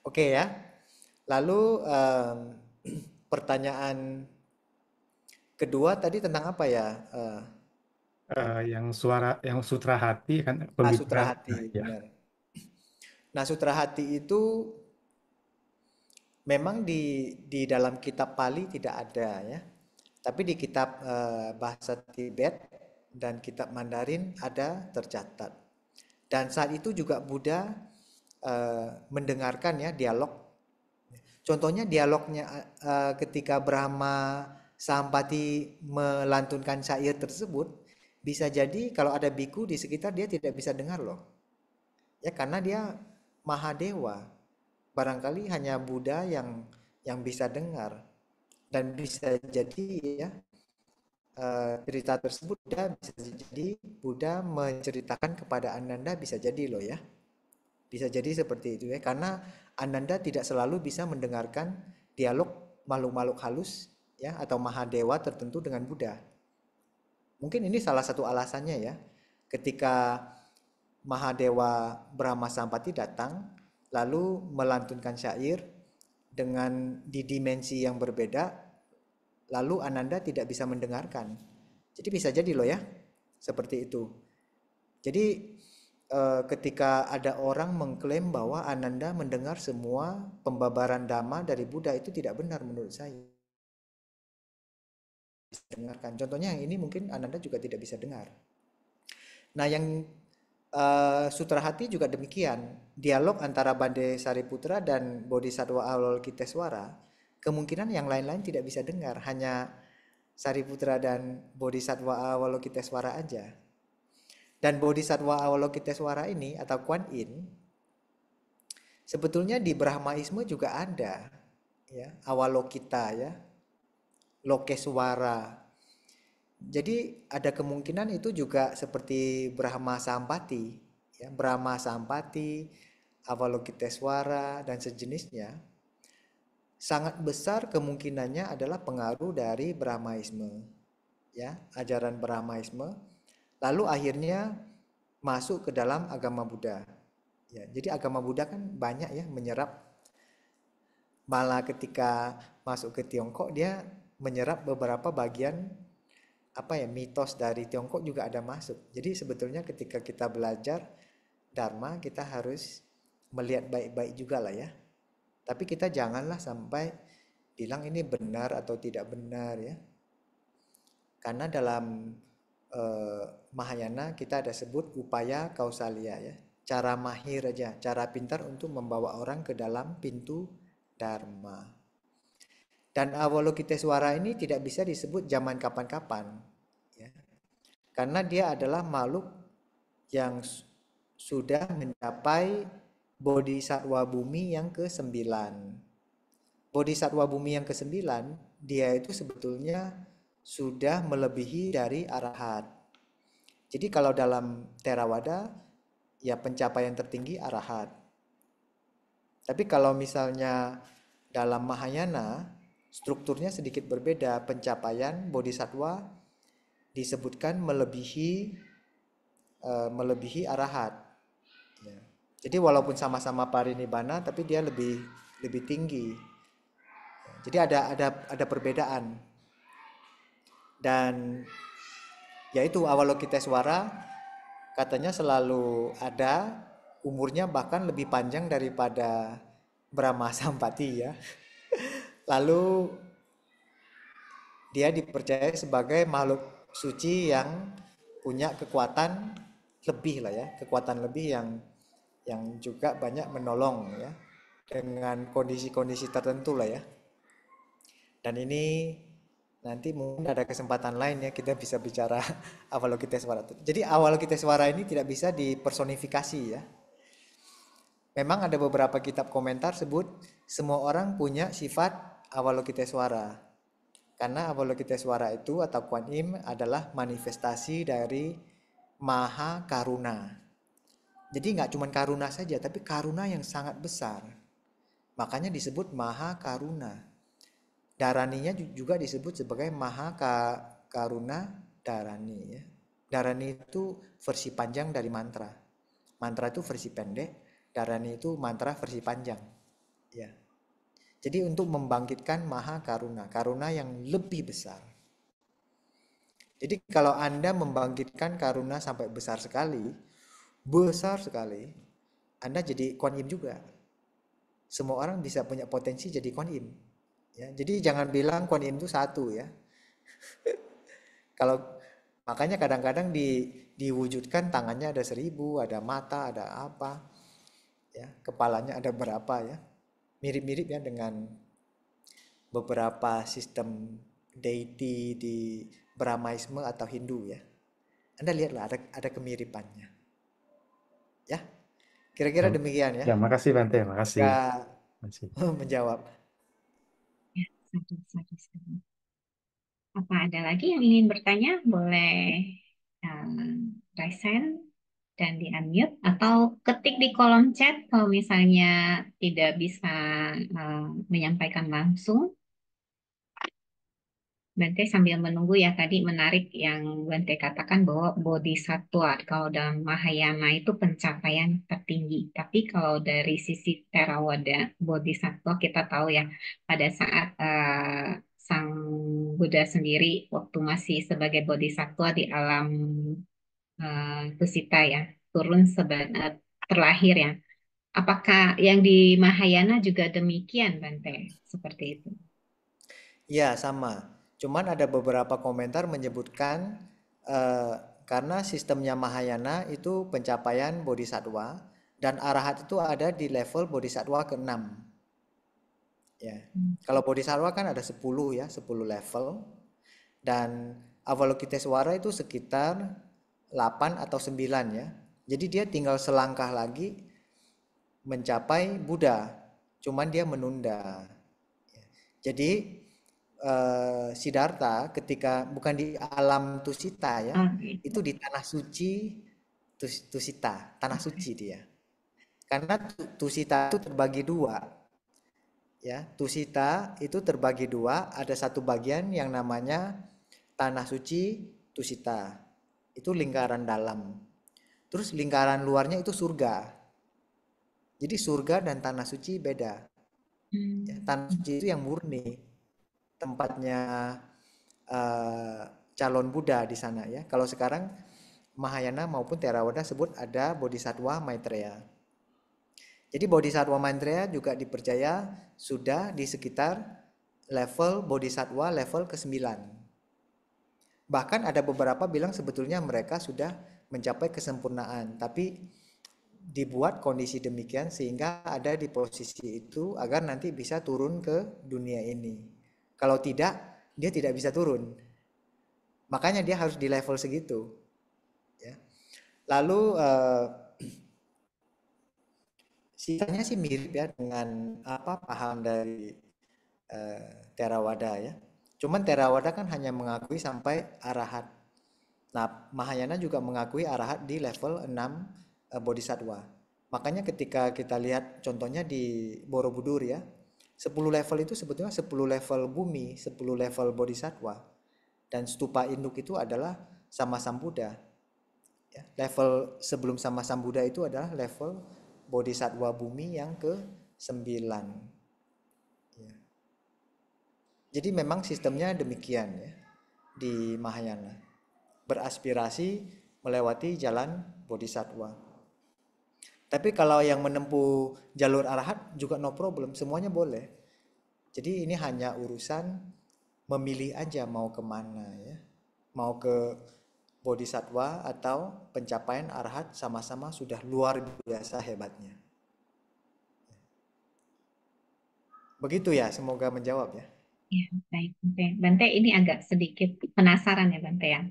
Oke ya. Lalu pertanyaan kedua tadi tentang apa ya? yang sutra hati kan Sutra pembicaraan. hati, Ya. benar. Nah, sutra hati itu memang di dalam kitab Pali tidak ada ya. Tapi di kitab bahasa Tibet dan kitab Mandarin ada tercatat. Dan saat itu juga Buddha mendengarkan ya dialog. Contohnya dialognya ketika Brahma Sampati melantunkan syair tersebut, bisa jadi kalau ada biku di sekitar dia tidak bisa dengar loh. Ya karena dia Mahadewa. Barangkali hanya Buddha yang bisa dengar. Dan bisa jadi ya cerita tersebut bisa jadi Buddha menceritakan kepada Ananda, bisa jadi loh ya. Bisa jadi seperti itu ya, karena Ananda tidak selalu bisa mendengarkan dialog makhluk-makhluk halus ya atau Mahadewa tertentu dengan Buddha. Mungkin ini salah satu alasannya ya. Ketika Mahadewa Brahma Sampati datang lalu melantunkan syair dengan di dimensi yang berbeda, lalu Ananda tidak bisa mendengarkan. Jadi bisa jadi loh ya, seperti itu. Jadi ketika ada orang mengklaim bahwa Ananda mendengar semua pembabaran Dhamma dari Buddha, itu tidak benar menurut saya. Dengarkan. Contohnya yang ini mungkin Ananda juga tidak bisa dengar. Nah, yang Sutra Hati juga demikian. Dialog antara Bande Sariputra dan Bodhisattva Avalokiteswara, kemungkinan yang lain-lain tidak bisa dengar, hanya Sariputra dan Bodhisattva Avalokiteswara aja. Dan Bodhisattva Avalokiteswara ini atau Kuan Yin sebetulnya di Brahmaisme juga ada ya, Avalokita ya, Lokeswara. Jadi ada kemungkinan itu juga seperti Brahma Sampati ya, Brahma Sampati, Avalokiteswara dan sejenisnya. Sangat besar kemungkinannya adalah pengaruh dari Brahmaisme ya, ajaran Brahmaisme, lalu akhirnya masuk ke dalam agama Buddha ya. Jadi agama Buddha kan banyak ya menyerap, malah ketika masuk ke Tiongkok dia menyerap beberapa bagian apa ya, mitos dari Tiongkok juga ada masuk. Jadi sebetulnya ketika kita belajar Dharma kita harus melihat baik-baik juga lah ya. Tapi kita janganlah sampai bilang ini benar atau tidak benar ya. Karena dalam Mahayana kita ada sebut upaya kausalia ya. Cara mahir aja, cara pintar untuk membawa orang ke dalam pintu Dharma. Dan Avalokiteswara ini tidak bisa disebut zaman kapan-kapan ya. Karena dia adalah makhluk yang sudah mencapai Bodhisattva bumi yang ke-9. Bodhisattva bumi yang ke-9 dia itu sebetulnya sudah melebihi dari arahat. Jadi kalau dalam Theravada ya pencapaian tertinggi arahat. Tapi kalau misalnya dalam Mahayana strukturnya sedikit berbeda, pencapaian bodhisattva disebutkan melebihi arahat. Ya. Jadi walaupun sama-sama parinibbana, tapi dia lebih tinggi. Jadi ada perbedaan. Dan yaitu Avalokitesvara katanya selalu ada, umurnya bahkan lebih panjang daripada Brahma Sampati ya. Lalu dia dipercaya sebagai makhluk suci yang punya kekuatan lebih lah ya, kekuatan lebih yang juga banyak menolong ya dengan kondisi-kondisi tertentu lah ya. Dan ini nanti mungkin ada kesempatan lain ya kita bisa bicara Avalokitesvara. Jadi Avalokitesvara ini tidak bisa dipersonifikasi ya. Memang ada beberapa kitab komentar sebut semua orang punya sifat Avalokitesvara. Karena Avalokitesvara itu atau Kuan Im adalah manifestasi dari Maha Karuna. Jadi nggak cuma karuna saja, tapi karuna yang sangat besar. Makanya disebut Maha Karuna. Daraninya juga disebut sebagai Maha Karuna Darani ya. Darani itu versi panjang dari mantra. Mantra itu versi pendek, Darani itu mantra versi panjang. Ya. Jadi untuk membangkitkan Maha Karuna, karuna yang lebih besar. Jadi kalau Anda membangkitkan karuna sampai besar sekali, Anda jadi Kuan Im juga. Semua orang bisa punya potensi jadi Kuan Im. Ya, jadi jangan bilang Kuan Im itu satu ya. Kalau makanya kadang-kadang diwujudkan tangannya ada 1000, ada mata, ada apa, ya kepalanya ada berapa ya. Mirip-mirip ya dengan beberapa sistem deity di Brahmaisme atau Hindu ya. Anda lihatlah ada kemiripannya. Ya, kira-kira Ya, demikian ya. ya, makasih Bante, makasih. Semoga Makasih. menjawab. Ya, satu. Apa ada lagi yang ingin bertanya? Boleh raise hand dan di-unmute atau ketik di kolom chat kalau misalnya tidak bisa menyampaikan langsung. Bante sambil menunggu ya, tadi menarik yang Bante katakan bahwa bodhisattva kalau dalam Mahayana itu pencapaian tertinggi. Tapi kalau dari sisi Theravada bodhisattva kita tahu ya pada saat Sang Buddha sendiri waktu masih sebagai bodhisattva di alam Tusita ya turun terlahir ya. Apakah yang di Mahayana juga demikian Bante? Seperti itu. Ya, sama. Cuman ada beberapa komentar menyebutkan eh, karena sistemnya Mahayana itu pencapaian bodhisattva dan arahat itu ada di level bodhisattva ke-6. Ya. Kalau bodhisattva kan ada 10 ya, 10 level dan Avalokitesvara itu sekitar 8 atau 9 ya. Jadi dia tinggal selangkah lagi mencapai Buddha. Cuman dia menunda. Jadi Siddhartha ketika bukan di alam Tusita ya, Gitu. itu di tanah suci Tusita, tanah suci dia. Karena Tusita itu terbagi dua, ya. Tusita itu terbagi dua, ada satu bagian yang namanya tanah suci Tusita, itu lingkaran dalam. Terus lingkaran luarnya itu surga. Jadi surga dan tanah suci beda. Ya, tanah suci itu yang murni, tempatnya calon Buddha di sana ya. Kalau sekarang Mahayana maupun Theravada sebut ada Bodhisattva Maitreya. Jadi Bodhisattva Maitreya juga dipercaya sudah di sekitar level Bodhisattva level ke-9. Bahkan ada beberapa bilang sebetulnya mereka sudah mencapai kesempurnaan, tapi dibuat kondisi demikian sehingga ada di posisi itu agar nanti bisa turun ke dunia ini. Kalau tidak, dia tidak bisa turun. Makanya dia harus di level segitu. Ya. Lalu sisanya sih mirip ya dengan apa paham dari Theravada ya. Cuman Theravada kan hanya mengakui sampai arahat. Nah, Mahayana juga mengakui arahat di level 6 bodhisattva. Makanya ketika kita lihat contohnya di Borobudur ya, 10 level itu sebetulnya 10 level bumi, 10 level bodhisattva. Dan stupa induk itu adalah sama Sambuddha. Ya, level sebelum sama Sambuddha itu adalah level bodhisattva bumi yang ke-9. Ya. Jadi memang sistemnya demikian ya di Mahayana. beraspirasi melewati jalan bodhisattva. Tapi kalau yang menempuh jalur arahat juga no problem, semuanya boleh. Jadi ini hanya urusan memilih aja mau kemana ya. Mau ke bodhisattva atau pencapaian arahat, sama-sama sudah luar biasa hebatnya. Begitu ya, semoga menjawab ya. Ya, baik. Oke. Bante, ini agak sedikit penasaran ya Bante ya.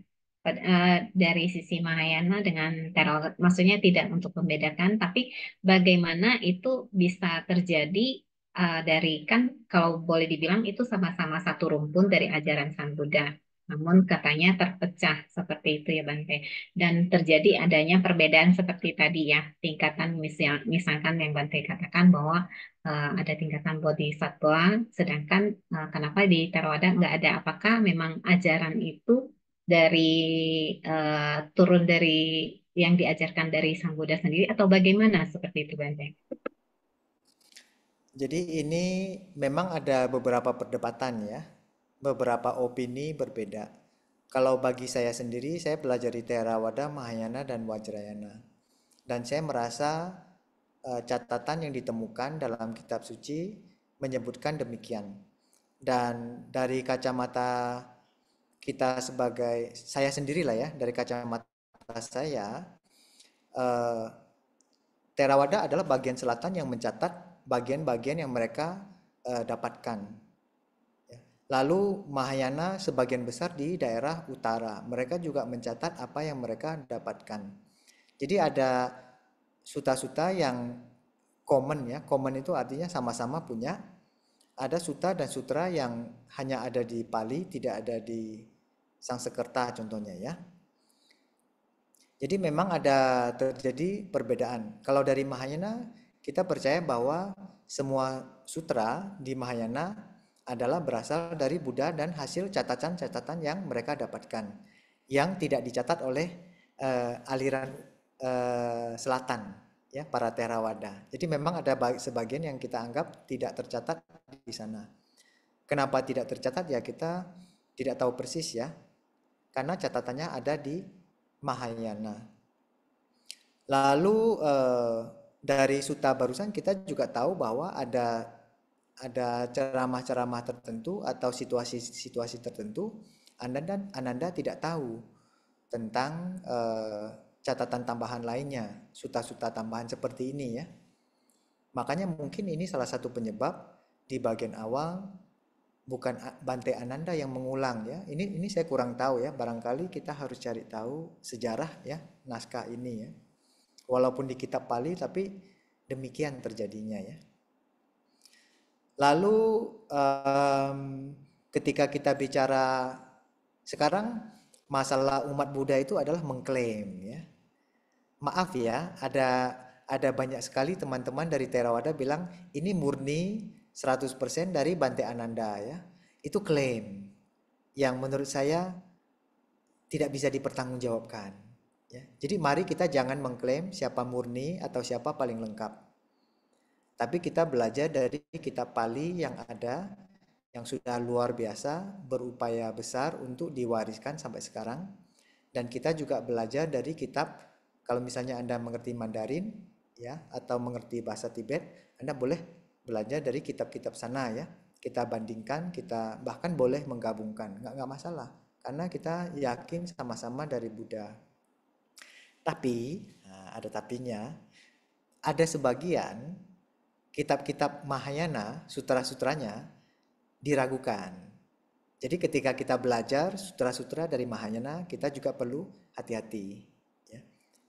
Dari sisi Mahayana dengan Theravada, maksudnya tidak untuk membedakan, tapi bagaimana itu bisa terjadi dari kan kalau boleh dibilang itu sama-sama satu rumpun dari ajaran Sang Buddha. Namun katanya terpecah seperti itu ya Bante. Dan terjadi adanya perbedaan seperti tadi ya, tingkatan misalkan yang Bante katakan bahwa ada tingkatan bodhisattva, sedangkan kenapa di Theravada nggak ada? Apakah memang ajaran itu dari turun dari yang diajarkan dari Sang Buddha sendiri atau bagaimana seperti itu Bante? Jadi ini memang ada beberapa perdebatan ya, beberapa opini berbeda. Kalau bagi saya sendiri, saya belajar di Theravada, Mahayana, dan Vajrayana. Dan saya merasa catatan yang ditemukan dalam kitab suci menyebutkan demikian. Dan dari kacamata kita sebagai, saya sendirilah ya, dari kacamata saya, Theravada adalah bagian selatan yang mencatat bagian-bagian yang mereka dapatkan. Lalu Mahayana sebagian besar di daerah utara. Mereka juga mencatat apa yang mereka dapatkan. Jadi ada suta-suta yang common ya. Common itu artinya sama-sama punya. Ada suta dan sutra yang hanya ada di Pali, tidak ada di Sangsekerta contohnya ya. Jadi memang ada terjadi perbedaan. Kalau dari Mahayana, kita percaya bahwa semua sutra di Mahayana adalah berasal dari Buddha dan hasil catatan-catatan yang mereka dapatkan, yang tidak dicatat oleh aliran selatan, ya, para Theravada. Jadi memang ada sebagian yang kita anggap tidak tercatat di sana. Kenapa tidak tercatat? Ya kita tidak tahu persis ya, karena catatannya ada di Mahayana. Lalu dari Sutta barusan kita juga tahu bahwa ada ceramah-ceramah tertentu atau situasi-situasi tertentu Ananda tidak tahu tentang catatan tambahan lainnya, sutta-sutta tambahan seperti ini ya. Makanya mungkin ini salah satu penyebab di bagian awal bukan Bante Ananda yang mengulang ya. Ini saya kurang tahu ya. Barangkali kita harus cari tahu sejarah ya naskah ini ya. Walaupun di kitab Pali tapi demikian terjadinya ya. Lalu ketika kita bicara sekarang masalah umat Buddha itu adalah mengklaim ya. Maaf ya, ada banyak sekali teman-teman dari Theravada bilang ini murni 100% dari Bante Ananda ya. Itu klaim yang menurut saya tidak bisa dipertanggungjawabkan ya. Jadi mari kita jangan mengklaim siapa murni atau siapa paling lengkap. Tapi kita belajar dari kitab Pali yang ada, yang sudah luar biasa, berupaya besar untuk diwariskan sampai sekarang. Dan kita juga belajar dari kitab, kalau misalnya Anda mengerti Mandarin ya atau mengerti bahasa Tibet, Anda boleh belajar dari kitab-kitab sana ya. Kita bandingkan, kita bahkan boleh menggabungkan, nggak masalah. Karena kita yakin sama-sama dari Buddha. Tapi, ada tapinya, ada sebagian kitab-kitab Mahayana, sutra-sutranya diragukan. Jadi ketika kita belajar sutra-sutra dari Mahayana, kita juga perlu hati-hati. Ya.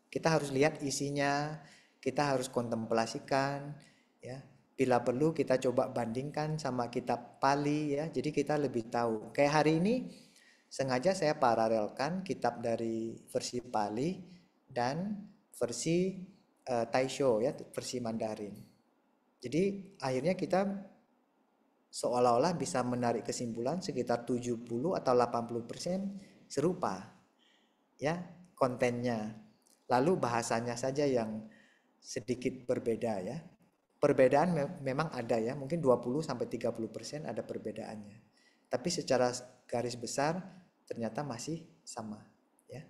Kita harus lihat isinya, kita harus kontemplasikan, ya. Bila perlu kita coba bandingkan sama kitab Pali ya. Jadi kita lebih tahu. Kayak hari ini sengaja saya paralelkan kitab dari versi Pali dan versi Taisho ya, versi Mandarin. Jadi akhirnya kita seolah-olah bisa menarik kesimpulan sekitar 70 atau 80% serupa ya kontennya. Lalu bahasanya saja yang sedikit berbeda ya. Perbedaan memang ada ya, mungkin 20-30% ada perbedaannya. Tapi secara garis besar ternyata masih sama ya.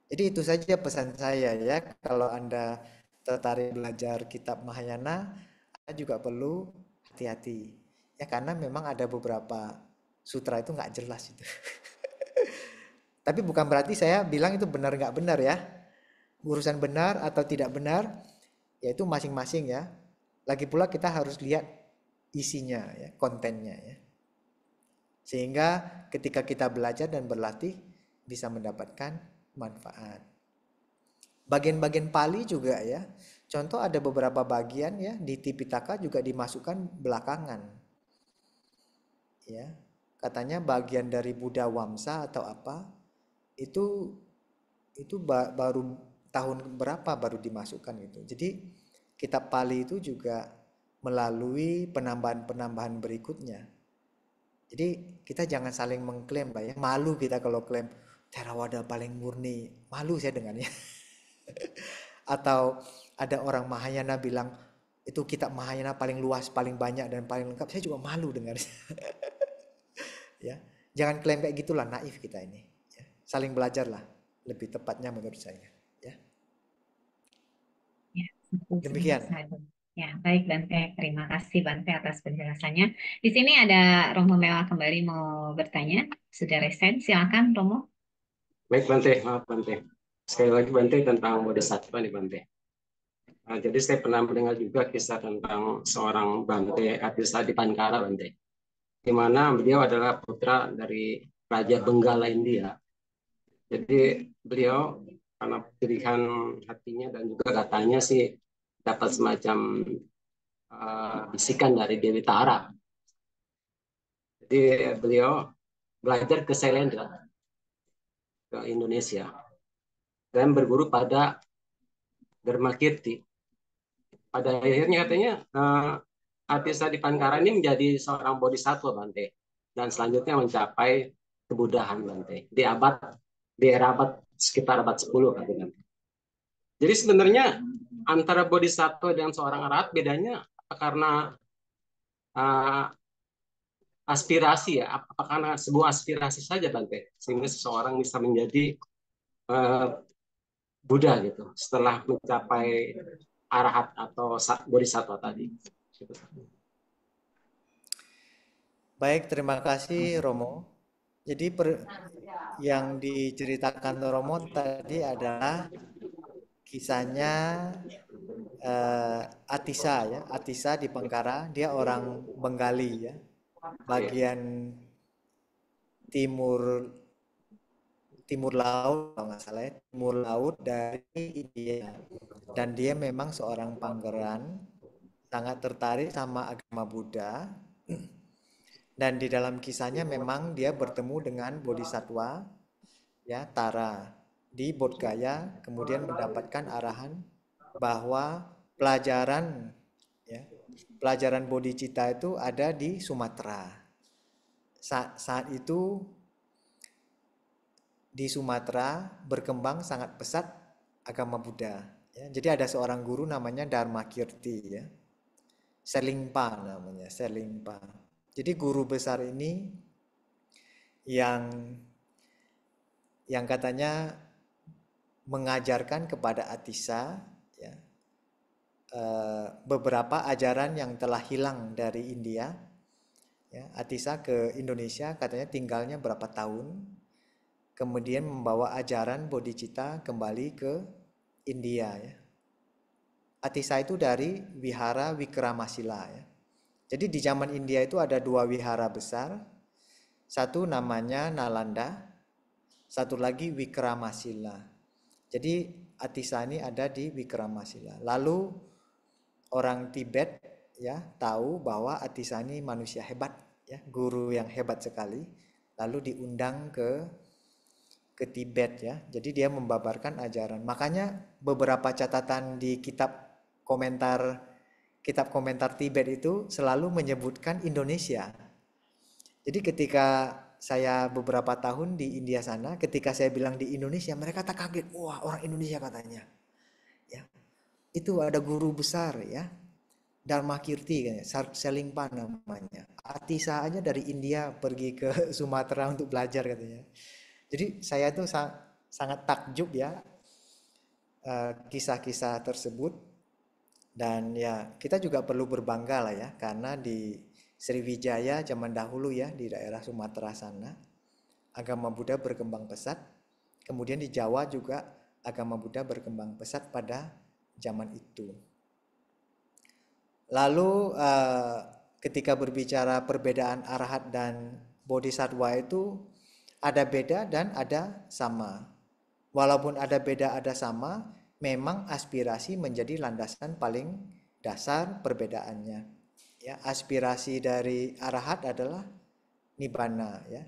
Jadi itu saja pesan saya ya, kalau Anda tertarik belajar kitab Mahayana, Anda juga perlu hati-hati. Ya karena memang ada beberapa sutra itu nggak jelas itu. Tapi bukan berarti saya bilang itu benar nggak benar ya. Urusan benar atau tidak benar, yaitu masing-masing ya. Lagi pula kita harus lihat isinya ya, kontennya ya. Sehingga ketika kita belajar dan berlatih bisa mendapatkan manfaat. Bagian-bagian Pali juga ya. Contoh ada beberapa bagian ya di Tipitaka juga dimasukkan belakangan. Ya. Katanya bagian dari Buddha Wamsa atau apa itu baru tahun berapa baru dimasukkan gitu. Jadi kitab Pali itu juga melalui penambahan-penambahan berikutnya. Jadi kita jangan saling mengklaim Pak ya. Malu kita kalau klaim Theravada paling murni. Malu saya dengannya. Atau ada orang Mahayana bilang itu kitab Mahayana paling luas, paling banyak dan paling lengkap. Saya juga malu dengarnya. Ya. Jangan klaim kayak gitulah, naif kita ini. Ya. Saling belajarlah, lebih tepatnya menurut saya. Ya. Ya, betul Demikian. Ya, baik Bante. Terima kasih Bante atas penjelasannya. Di sini ada Romo Mewah kembali mau bertanya. Sudah resen, silakan Romo. Baik Bante, maaf Bante. Sekali lagi Bante tentang Bodhisattva nih Bante. Jadi saya pernah mendengar juga kisah tentang seorang Bante Atisa di Pankara Bante, di mana beliau adalah putra dari Raja Benggala India. Jadi beliau karena pilihan hatinya dan juga katanya sih dapat semacam bisikan dari Dewi Tara. Jadi beliau belajar ke Sailendra, ke Indonesia, dan berguru pada Dharma Kirti. Pada akhirnya katanya Atisa di Pankara ini menjadi seorang bodhisattva Bante, dan selanjutnya mencapai kebudahan Bante di era abad sekitar abad 10 katanya. Jadi sebenarnya antara bodhisattva dengan seorang arahat bedanya karena uh, aspirasi ya, apakah karena sebuah aspirasi saja Bante sehingga seseorang bisa menjadi uh, Buddha gitu setelah mencapai arahat atau bodhisattva tadi. Baik, terima kasih Romo. Jadi yang diceritakan Romo tadi adalah kisahnya Atisa ya, Atisa di Pengkara, dia orang Bengali ya, bagian timur laut kalau nggak salah ya, timur laut dari India. Dan dia memang seorang pangeran, sangat tertarik sama agama Buddha. Dan di dalam kisahnya memang dia bertemu dengan Bodhisattva ya Tara di Bodh Gaya, kemudian mendapatkan arahan bahwa pelajaran ya, pelajaran bodhicitta itu ada di Sumatera. Saat itu di Sumatera berkembang sangat pesat agama Buddha. Ya. Jadi ada seorang guru namanya Dharma Kirti ya, Selingpa namanya, Selingpa. Jadi guru besar ini yang katanya mengajarkan kepada Atisa ya, beberapa ajaran yang telah hilang dari India. Ya, Atisa ke Indonesia katanya tinggalnya berapa tahun, kemudian membawa ajaran bodhicitta kembali ke India. Ya. Atisa itu dari wihara Wikramasila. Ya. Jadi di zaman India itu ada dua wihara besar, satu namanya Nalanda, satu lagi Wikramasila. Jadi Atisa ini ada di Wikramasila. Lalu orang Tibet ya tahu bahwa Atisa ini manusia hebat ya, guru yang hebat sekali. Lalu diundang ke Tibet ya. Jadi dia membabarkan ajaran. Makanya beberapa catatan di kitab komentar Tibet itu selalu menyebutkan Indonesia. Jadi ketika saya beberapa tahun di India sana, ketika saya bilang di Indonesia, mereka tak kaget, wah orang Indonesia katanya. Ya, itu ada guru besar ya, Dharma Kirti kan, Selingpa namanya. Atisa aja dari India pergi ke Sumatera untuk belajar katanya. Jadi saya tuh sangat takjub ya kisah-kisah tersebut. Dan ya kita juga perlu berbangga lah ya, karena di Sriwijaya zaman dahulu ya, di daerah Sumatera sana agama Buddha berkembang pesat. Kemudian di Jawa juga agama Buddha berkembang pesat pada zaman itu. Lalu ketika berbicara perbedaan arahat dan bodhisattva itu ada beda dan ada sama. Walaupun ada beda ada sama, memang aspirasi menjadi landasan paling dasar perbedaannya. Ya, aspirasi dari arahat adalah nibbana ya.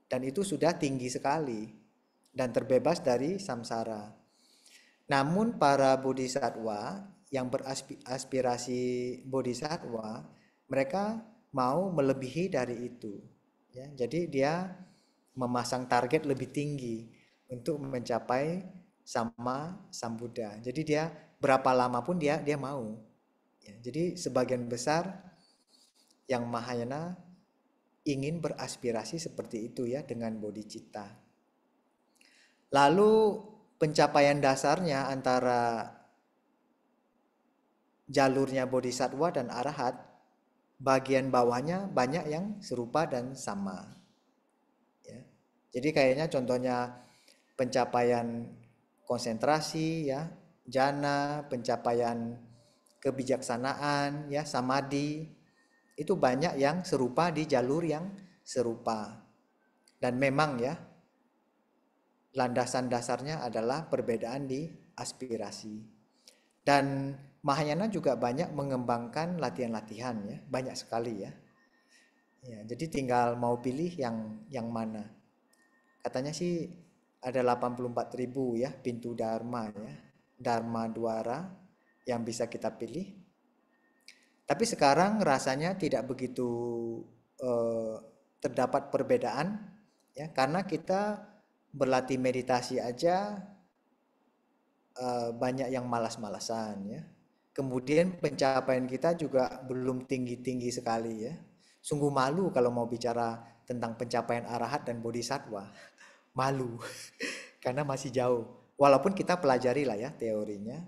Dan itu sudah tinggi sekali dan terbebas dari samsara. Namun para bodhisattva yang beraspirasi bodhisattva, mereka mau melebihi dari itu. Ya, jadi dia memasang target lebih tinggi untuk mencapai sama Sang Buddha. Jadi dia berapa lama pun dia mau. Ya, jadi sebagian besar yang Mahayana ingin beraspirasi seperti itu ya dengan bodhicitta. Lalu pencapaian dasarnya antara jalurnya bodhisattva dan arahat, bagian bawahnya banyak yang serupa dan sama. Ya. Jadi kayaknya contohnya pencapaian konsentrasi ya, jhana, pencapaian kebijaksanaan ya, samadhi, itu banyak yang serupa di jalur yang serupa. Dan memang ya landasan dasarnya adalah perbedaan di aspirasi. Dan Mahayana juga banyak mengembangkan latihan-latihan ya, banyak sekali ya. Ya, jadi tinggal mau pilih yang mana. Katanya sih ada 84.000 ya pintu dharma ya, dharma dwara yang bisa kita pilih. Tapi sekarang rasanya tidak begitu terdapat perbedaan ya, karena kita berlatih meditasi aja banyak yang malas-malasan ya. Kemudian pencapaian kita juga belum tinggi-tinggi sekali ya. Sungguh malu kalau mau bicara tentang pencapaian arahat dan bodhisattva. Malu karena masih jauh. Walaupun kita pelajari lah ya teorinya.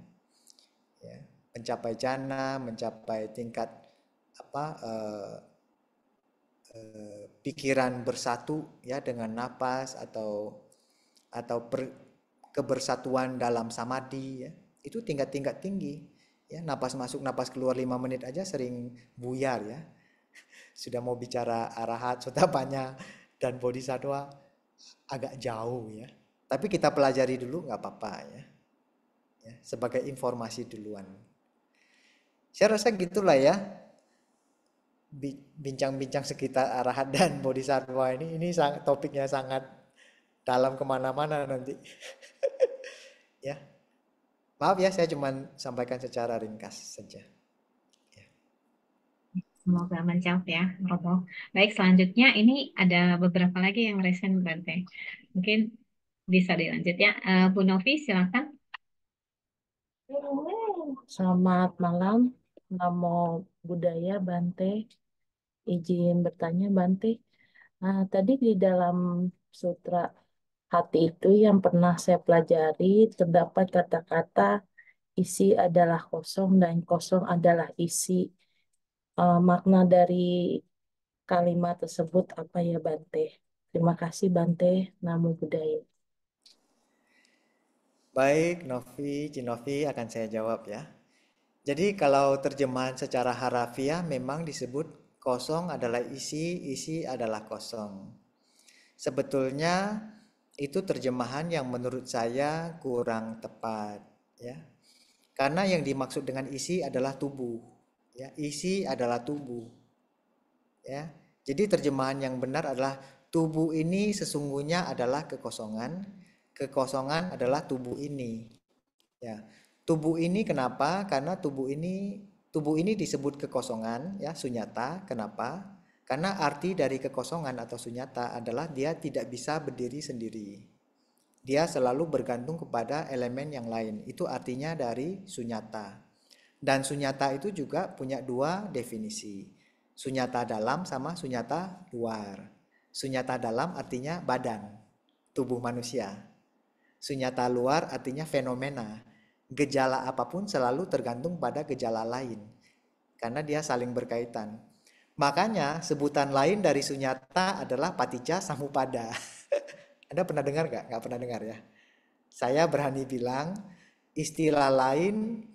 Ya, mencapai jhana, mencapai tingkat pikiran bersatu ya dengan napas atau kebersatuan dalam samadhi ya. Itu tingkat-tingkat tinggi. Ya, napas masuk napas keluar 5 menit aja sering buyar ya. Sudah mau bicara arahat, sotapanya dan bodhisattva agak jauh ya. Tapi kita pelajari dulu nggak apa-apa ya. Ya, sebagai informasi duluan. Saya rasa gitulah ya. Bincang-bincang sekitar arahat dan bodhisattva ini topiknya sangat dalam kemana-mana nanti. Ya. Maaf ya, saya cuma sampaikan secara ringkas saja. Semoga menjawab ya, Romo. Baik, selanjutnya ini ada beberapa lagi yang resen, Bante. Mungkin bisa dilanjut ya. Bu Novi, silakan. Selamat malam, Namo Buddhaya, Bante. Izin bertanya, Bante. Nah, tadi di dalam sutra hati itu yang pernah saya pelajari, terdapat kata-kata isi adalah kosong dan kosong adalah isi. Makna dari kalimat tersebut apa ya, Bante? Terima kasih, Bante. Namo Buddhaya. Baik, Novi, Cinovi akan saya jawab ya. Jadi kalau terjemahan secara harafiah memang disebut kosong adalah isi, isi adalah kosong. Sebetulnya itu terjemahan yang menurut saya kurang tepat ya. Karena yang dimaksud dengan isi adalah tubuh. Ya, isi adalah tubuh. Ya. Jadi terjemahan yang benar adalah tubuh ini sesungguhnya adalah kekosongan, kekosongan adalah tubuh ini. Ya. Tubuh ini kenapa? Karena tubuh ini disebut kekosongan ya, sunyata. Kenapa? Karena arti dari kekosongan atau sunyata adalah dia tidak bisa berdiri sendiri. Dia selalu bergantung kepada elemen yang lain. Itu artinya dari sunyata. Dan sunyata itu juga punya dua definisi. Sunyata dalam sama sunyata luar. Sunyata dalam artinya badan, tubuh manusia. Sunyata luar artinya fenomena. Gejala apapun selalu tergantung pada gejala lain. Karena dia saling berkaitan. Makanya sebutan lain dari sunyata adalah paticca samuppada. Anda pernah dengar nggak? Nggak pernah dengar ya. Saya berani bilang istilah lain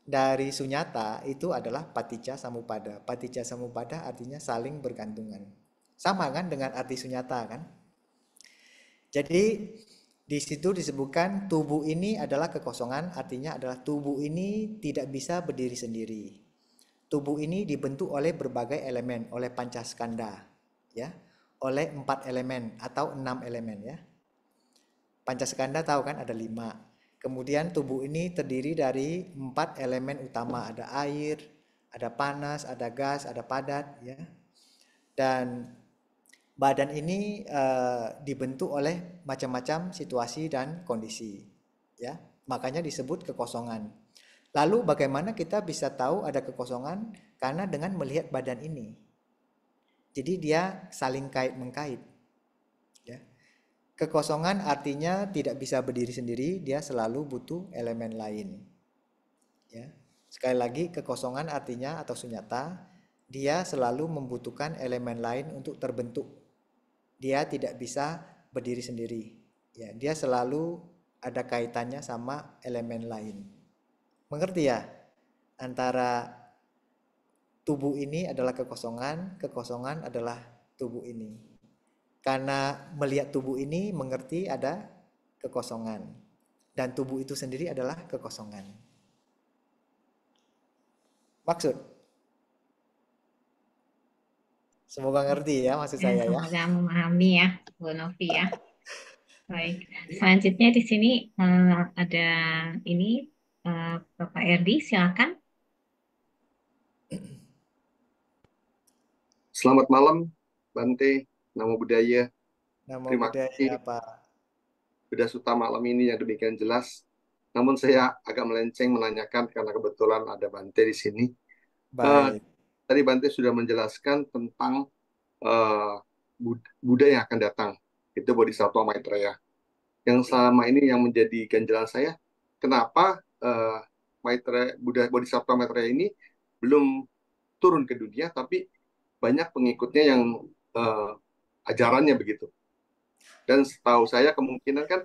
dari sunyata itu adalah paticca samuppada. Paticca samuppada artinya saling bergantungan. Sama kan dengan arti sunyata kan? Jadi di situ disebutkan tubuh ini adalah kekosongan, artinya adalah tubuh ini tidak bisa berdiri sendiri. Tubuh ini dibentuk oleh berbagai elemen, oleh pancaskanda, ya, oleh 4 elemen atau 6 elemen ya. Pancaskanda tahu kan ada 5. Kemudian tubuh ini terdiri dari 4 elemen utama, ada air, ada panas, ada gas, ada padat ya. Dan badan ini dibentuk oleh macam-macam situasi dan kondisi ya. Makanya disebut kekosongan. Lalu bagaimana kita bisa tahu ada kekosongan? Karena dengan melihat badan ini. Jadi dia saling kait-mengkait. Ya. Kekosongan artinya tidak bisa berdiri sendiri, dia selalu butuh elemen lain. Ya. Sekali lagi kekosongan artinya atau sunyata, dia selalu membutuhkan elemen lain untuk terbentuk. Dia tidak bisa berdiri sendiri. Ya, dia selalu ada kaitannya sama elemen lain. Mengerti ya? Antara tubuh ini adalah kekosongan, kekosongan adalah tubuh ini. Karena melihat tubuh ini mengerti ada kekosongan. Dan tubuh itu sendiri adalah kekosongan. Maksud? Semoga ngerti ya maksud saya ya. Semoga memahami ya, Bu Novi ya. Baik, selanjutnya di sini ada ini Bapak Erdi, silakan. Selamat malam, Bante, Namo Buddhaya. Namo Terima Buddhaya kasih Pak. Buddha Sutta malam ini yang demikian jelas. Namun saya agak melenceng menanyakan karena kebetulan ada Bante di sini. Baik. Tadi Bante sudah menjelaskan tentang Buddha yang akan datang. Itu Bodhisattva Maitreya. Yang selama ini yang menjadi ganjalan saya, kenapa Bodhisattva Maitreya ini belum turun ke dunia, tapi banyak pengikutnya yang ajarannya begitu. Dan setahu saya kemungkinan kan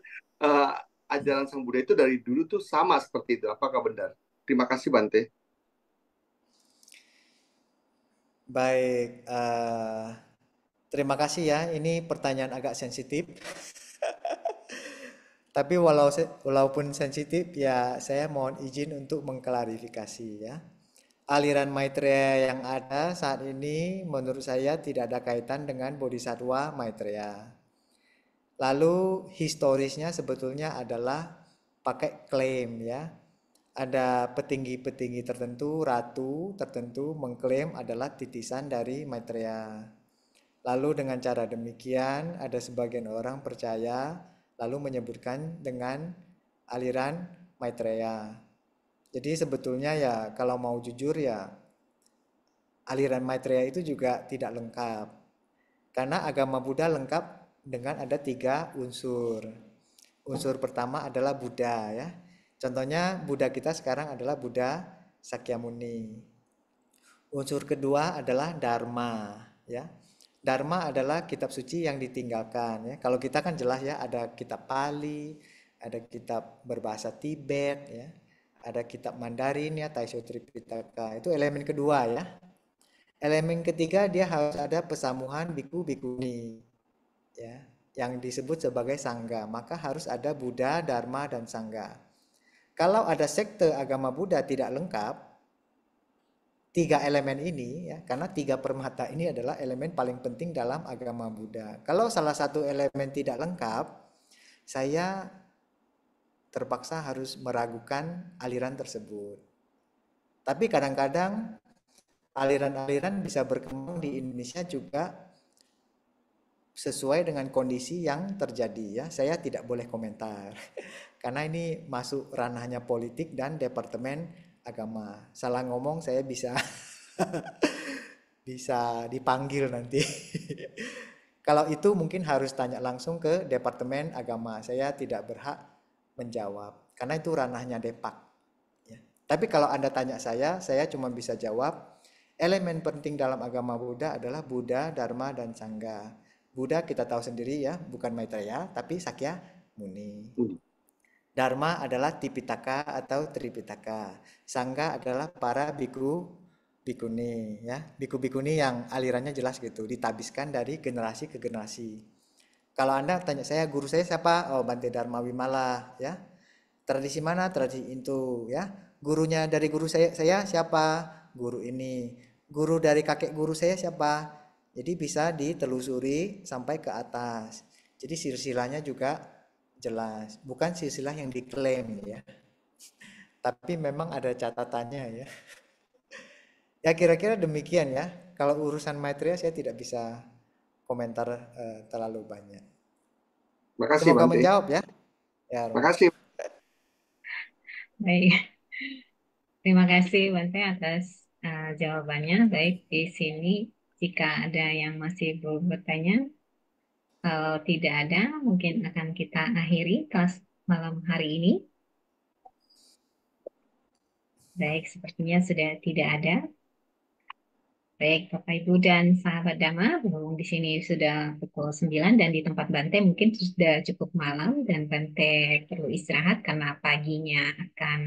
ajaran Sang Buddha itu dari dulu tuh sama seperti itu. Apakah benar? Terima kasih Bante. Baik, terima kasih ya. Ini pertanyaan agak sensitif. Tapi walaupun sensitif ya saya mohon izin untuk mengklarifikasi ya. Aliran Maitreya yang ada saat ini menurut saya tidak ada kaitan dengan Bodhisattva Maitreya. Lalu historisnya sebetulnya adalah pakai klaim ya. Ada petinggi-petinggi tertentu, ratu tertentu mengklaim adalah titisan dari Maitreya. Lalu dengan cara demikian ada sebagian orang percaya lalu menyebutkan dengan aliran Maitreya. Jadi sebetulnya ya kalau mau jujur ya aliran Maitreya itu juga tidak lengkap. Karena agama Buddha lengkap dengan ada 3 unsur. Unsur pertama adalah Buddha ya. Contohnya Buddha kita sekarang adalah Buddha Sakyamuni. Unsur kedua adalah Dharma ya. Dharma adalah kitab suci yang ditinggalkan ya. Kalau kita kan jelas ya ada kitab Pali, ada kitab berbahasa Tibet ya. Ada kitab Mandarin ya, Taisho Tripitaka. Itu elemen kedua ya. Elemen ketiga dia harus ada pesamuhan biku bikuni ya, yang disebut sebagai sangga. Maka harus ada Buddha, Dharma dan sangga. Kalau ada sekte agama Buddha tidak lengkap 3 elemen ini ya, karena 3 permata ini adalah elemen paling penting dalam agama Buddha. Kalau salah satu elemen tidak lengkap, saya terpaksa harus meragukan aliran tersebut. Tapi kadang-kadang aliran-aliran bisa berkembang di Indonesia juga sesuai dengan kondisi yang terjadi ya. Saya tidak boleh komentar karena ini masuk ranahnya politik dan departemen agama. Salah ngomong saya bisa bisa dipanggil nanti. Kalau itu mungkin harus tanya langsung ke departemen agama. Saya tidak berhak menjawab karena itu ranahnya Depak. Ya. Tapi kalau Anda tanya saya cuma bisa jawab elemen penting dalam agama Buddha adalah Buddha, Dharma, dan Sangha. Buddha kita tahu sendiri ya, bukan Maitreya, tapi Sakya Muni. Dharma adalah Tipitaka atau Tripitaka. Sangha adalah para biku bikuni ya, biku-bikuni yang alirannya jelas gitu, ditabiskan dari generasi ke generasi. Kalau Anda tanya saya, guru saya siapa? Oh, Bante Dharma Wimala ya. Tradisi mana? Tradisi itu ya. Gurunya dari guru saya siapa? Guru ini. Guru dari kakek guru saya siapa? Jadi bisa ditelusuri sampai ke atas. Jadi silsilahnya juga jelas. Bukan silsilah yang diklaim ya. Tapi memang ada catatannya ya. Ya kira-kira demikian ya. Kalau urusan Maitreya saya tidak bisa komentar terlalu banyak. Makasih Semoga Bante. menjawab ya. Ya, Rom. Makasih. Baik, terima kasih Bante atas jawabannya. Baik, di sini jika ada yang masih belum bertanya, kalau tidak ada, mungkin akan kita akhiri kelas malam hari ini. Baik, sepertinya sudah tidak ada. Baik, Bapak Ibu dan sahabat Dhamma, berhubung di sini sudah pukul 9 dan di tempat Bante mungkin sudah cukup malam dan Bante perlu istirahat karena paginya akan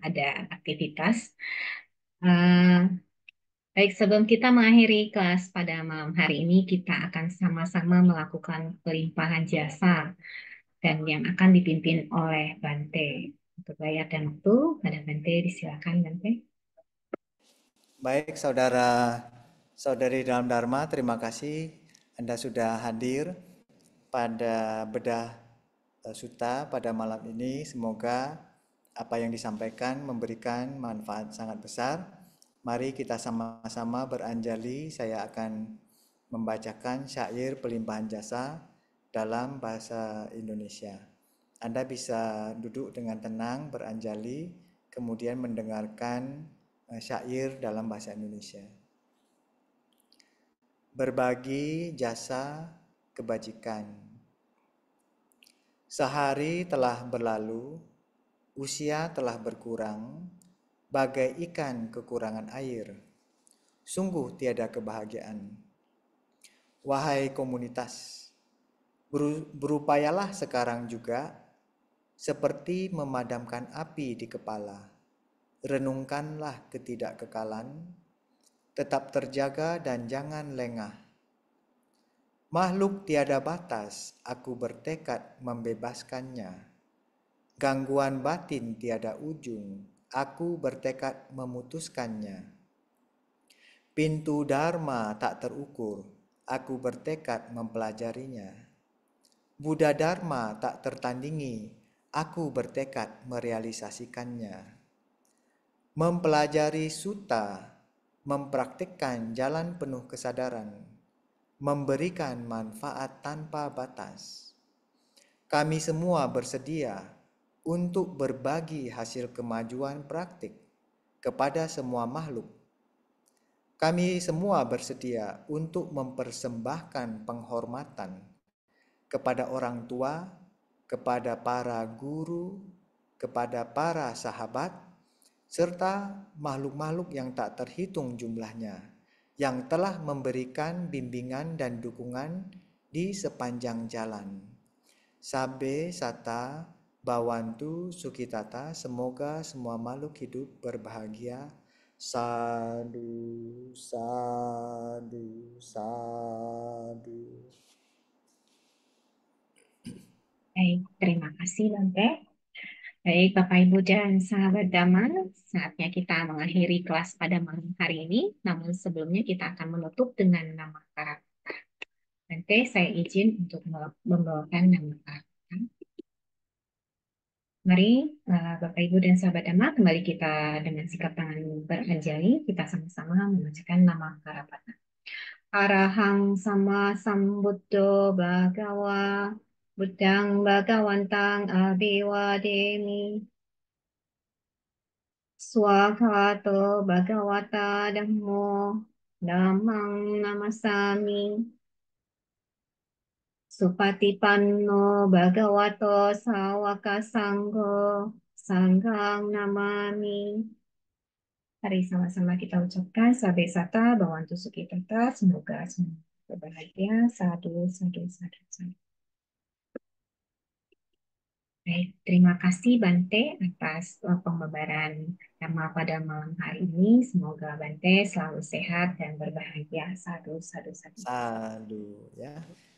ada aktivitas. Baik, sebelum kita mengakhiri kelas pada malam hari ini, kita akan sama-sama melakukan pelimpahan jasa dan yang akan dipimpin oleh Bante. Untuk bayar dan waktu, pada Bante, disilakan Bante. Baik, saudari dalam Dharma, terima kasih Anda sudah hadir pada bedah Sutta pada malam ini. Semoga apa yang disampaikan memberikan manfaat sangat besar. Mari kita sama-sama beranjali. Saya akan membacakan syair pelimpahan jasa dalam bahasa Indonesia. Anda bisa duduk dengan tenang, beranjali, kemudian mendengarkan syair dalam bahasa Indonesia. Berbagi jasa kebajikan. Sehari telah berlalu, usia telah berkurang, bagai ikan kekurangan air. Sungguh tiada kebahagiaan. Wahai komunitas, berupayalah sekarang juga seperti memadamkan api di kepala. Renungkanlah ketidakkekalan, tetap terjaga dan jangan lengah. Makhluk tiada batas, aku bertekad membebaskannya. Gangguan batin tiada ujung, aku bertekad memutuskannya. Pintu Dharma tak terukur, aku bertekad mempelajarinya. Buddha Dharma tak tertandingi, aku bertekad merealisasikannya. Mempelajari sutta, mempraktikkan jalan penuh kesadaran, memberikan manfaat tanpa batas. Kami semua bersedia untuk berbagi hasil kemajuan praktik kepada semua makhluk. Kami semua bersedia untuk mempersembahkan penghormatan kepada orang tua, kepada para guru, kepada para sahabat, serta makhluk-makhluk yang tak terhitung jumlahnya, yang telah memberikan bimbingan dan dukungan di sepanjang jalan. Sabe Sata Bawantu Sukitata, semoga semua makhluk hidup berbahagia. Sadu, sadu, sadu. Baik, terima kasih Bante. Baik, Bapak Ibu dan sahabat Dhamma, saatnya kita mengakhiri kelas pada malam hari ini. Namun sebelumnya kita akan menutup dengan nama karakter. Bante, saya izin untuk membawakan nama karakter. Mari Bapak Ibu dan sahabat Dhamma, kembali kita dengan sikap tangan beranjali, kita sama-sama membacakan nama karakter. Arahang sama sambuddho bhagawa, buddhang bhagawantang abhiwademi. Swakato bhagavata dhammo dhammang namasami. Supatipanno bhagavato sawaka sangho sanggang namami. Mari sama-sama kita ucapkan sabe sata bawantu sukitata, semoga semua berbahagia. Sadu, sadu, sadu, sadu. Baik, terima kasih Bante atas pembabaran Dhamma pada malam hari ini. Semoga Bante selalu sehat dan berbahagia. Sadu, sadu, sadu. Sadu ya.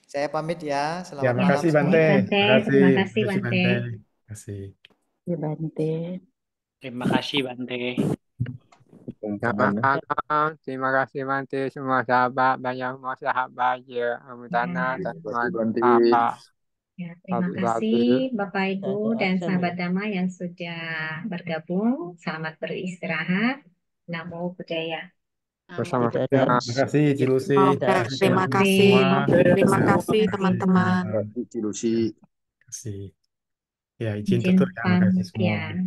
Saya pamit ya. Ya, Selamat malam makasih Baik Bante. semuanya. Bante, Makasih, terima kasih makasih Bante. Bante. Makasih. Ya, Bante. Terima kasih Bante. Selamat malam, terima kasih Bante, semua sahabat, banyak semua sahabat ya, Amutana Ya, dan Terima kasih Bante. kakak, ya, terima satu-satu. kasih Bapak Ibu dan sahabat Dhamma yang sudah bergabung. Selamat beristirahat. Namo Buddhaya. Bersama-sama. Terima kasih Cilusi. Oke, terima kasih. Terima kasih teman-teman. Terima kasih Cilusi. Terima kasih. Ya, izin Izin tutur ya. Makasih pamit semua. ya.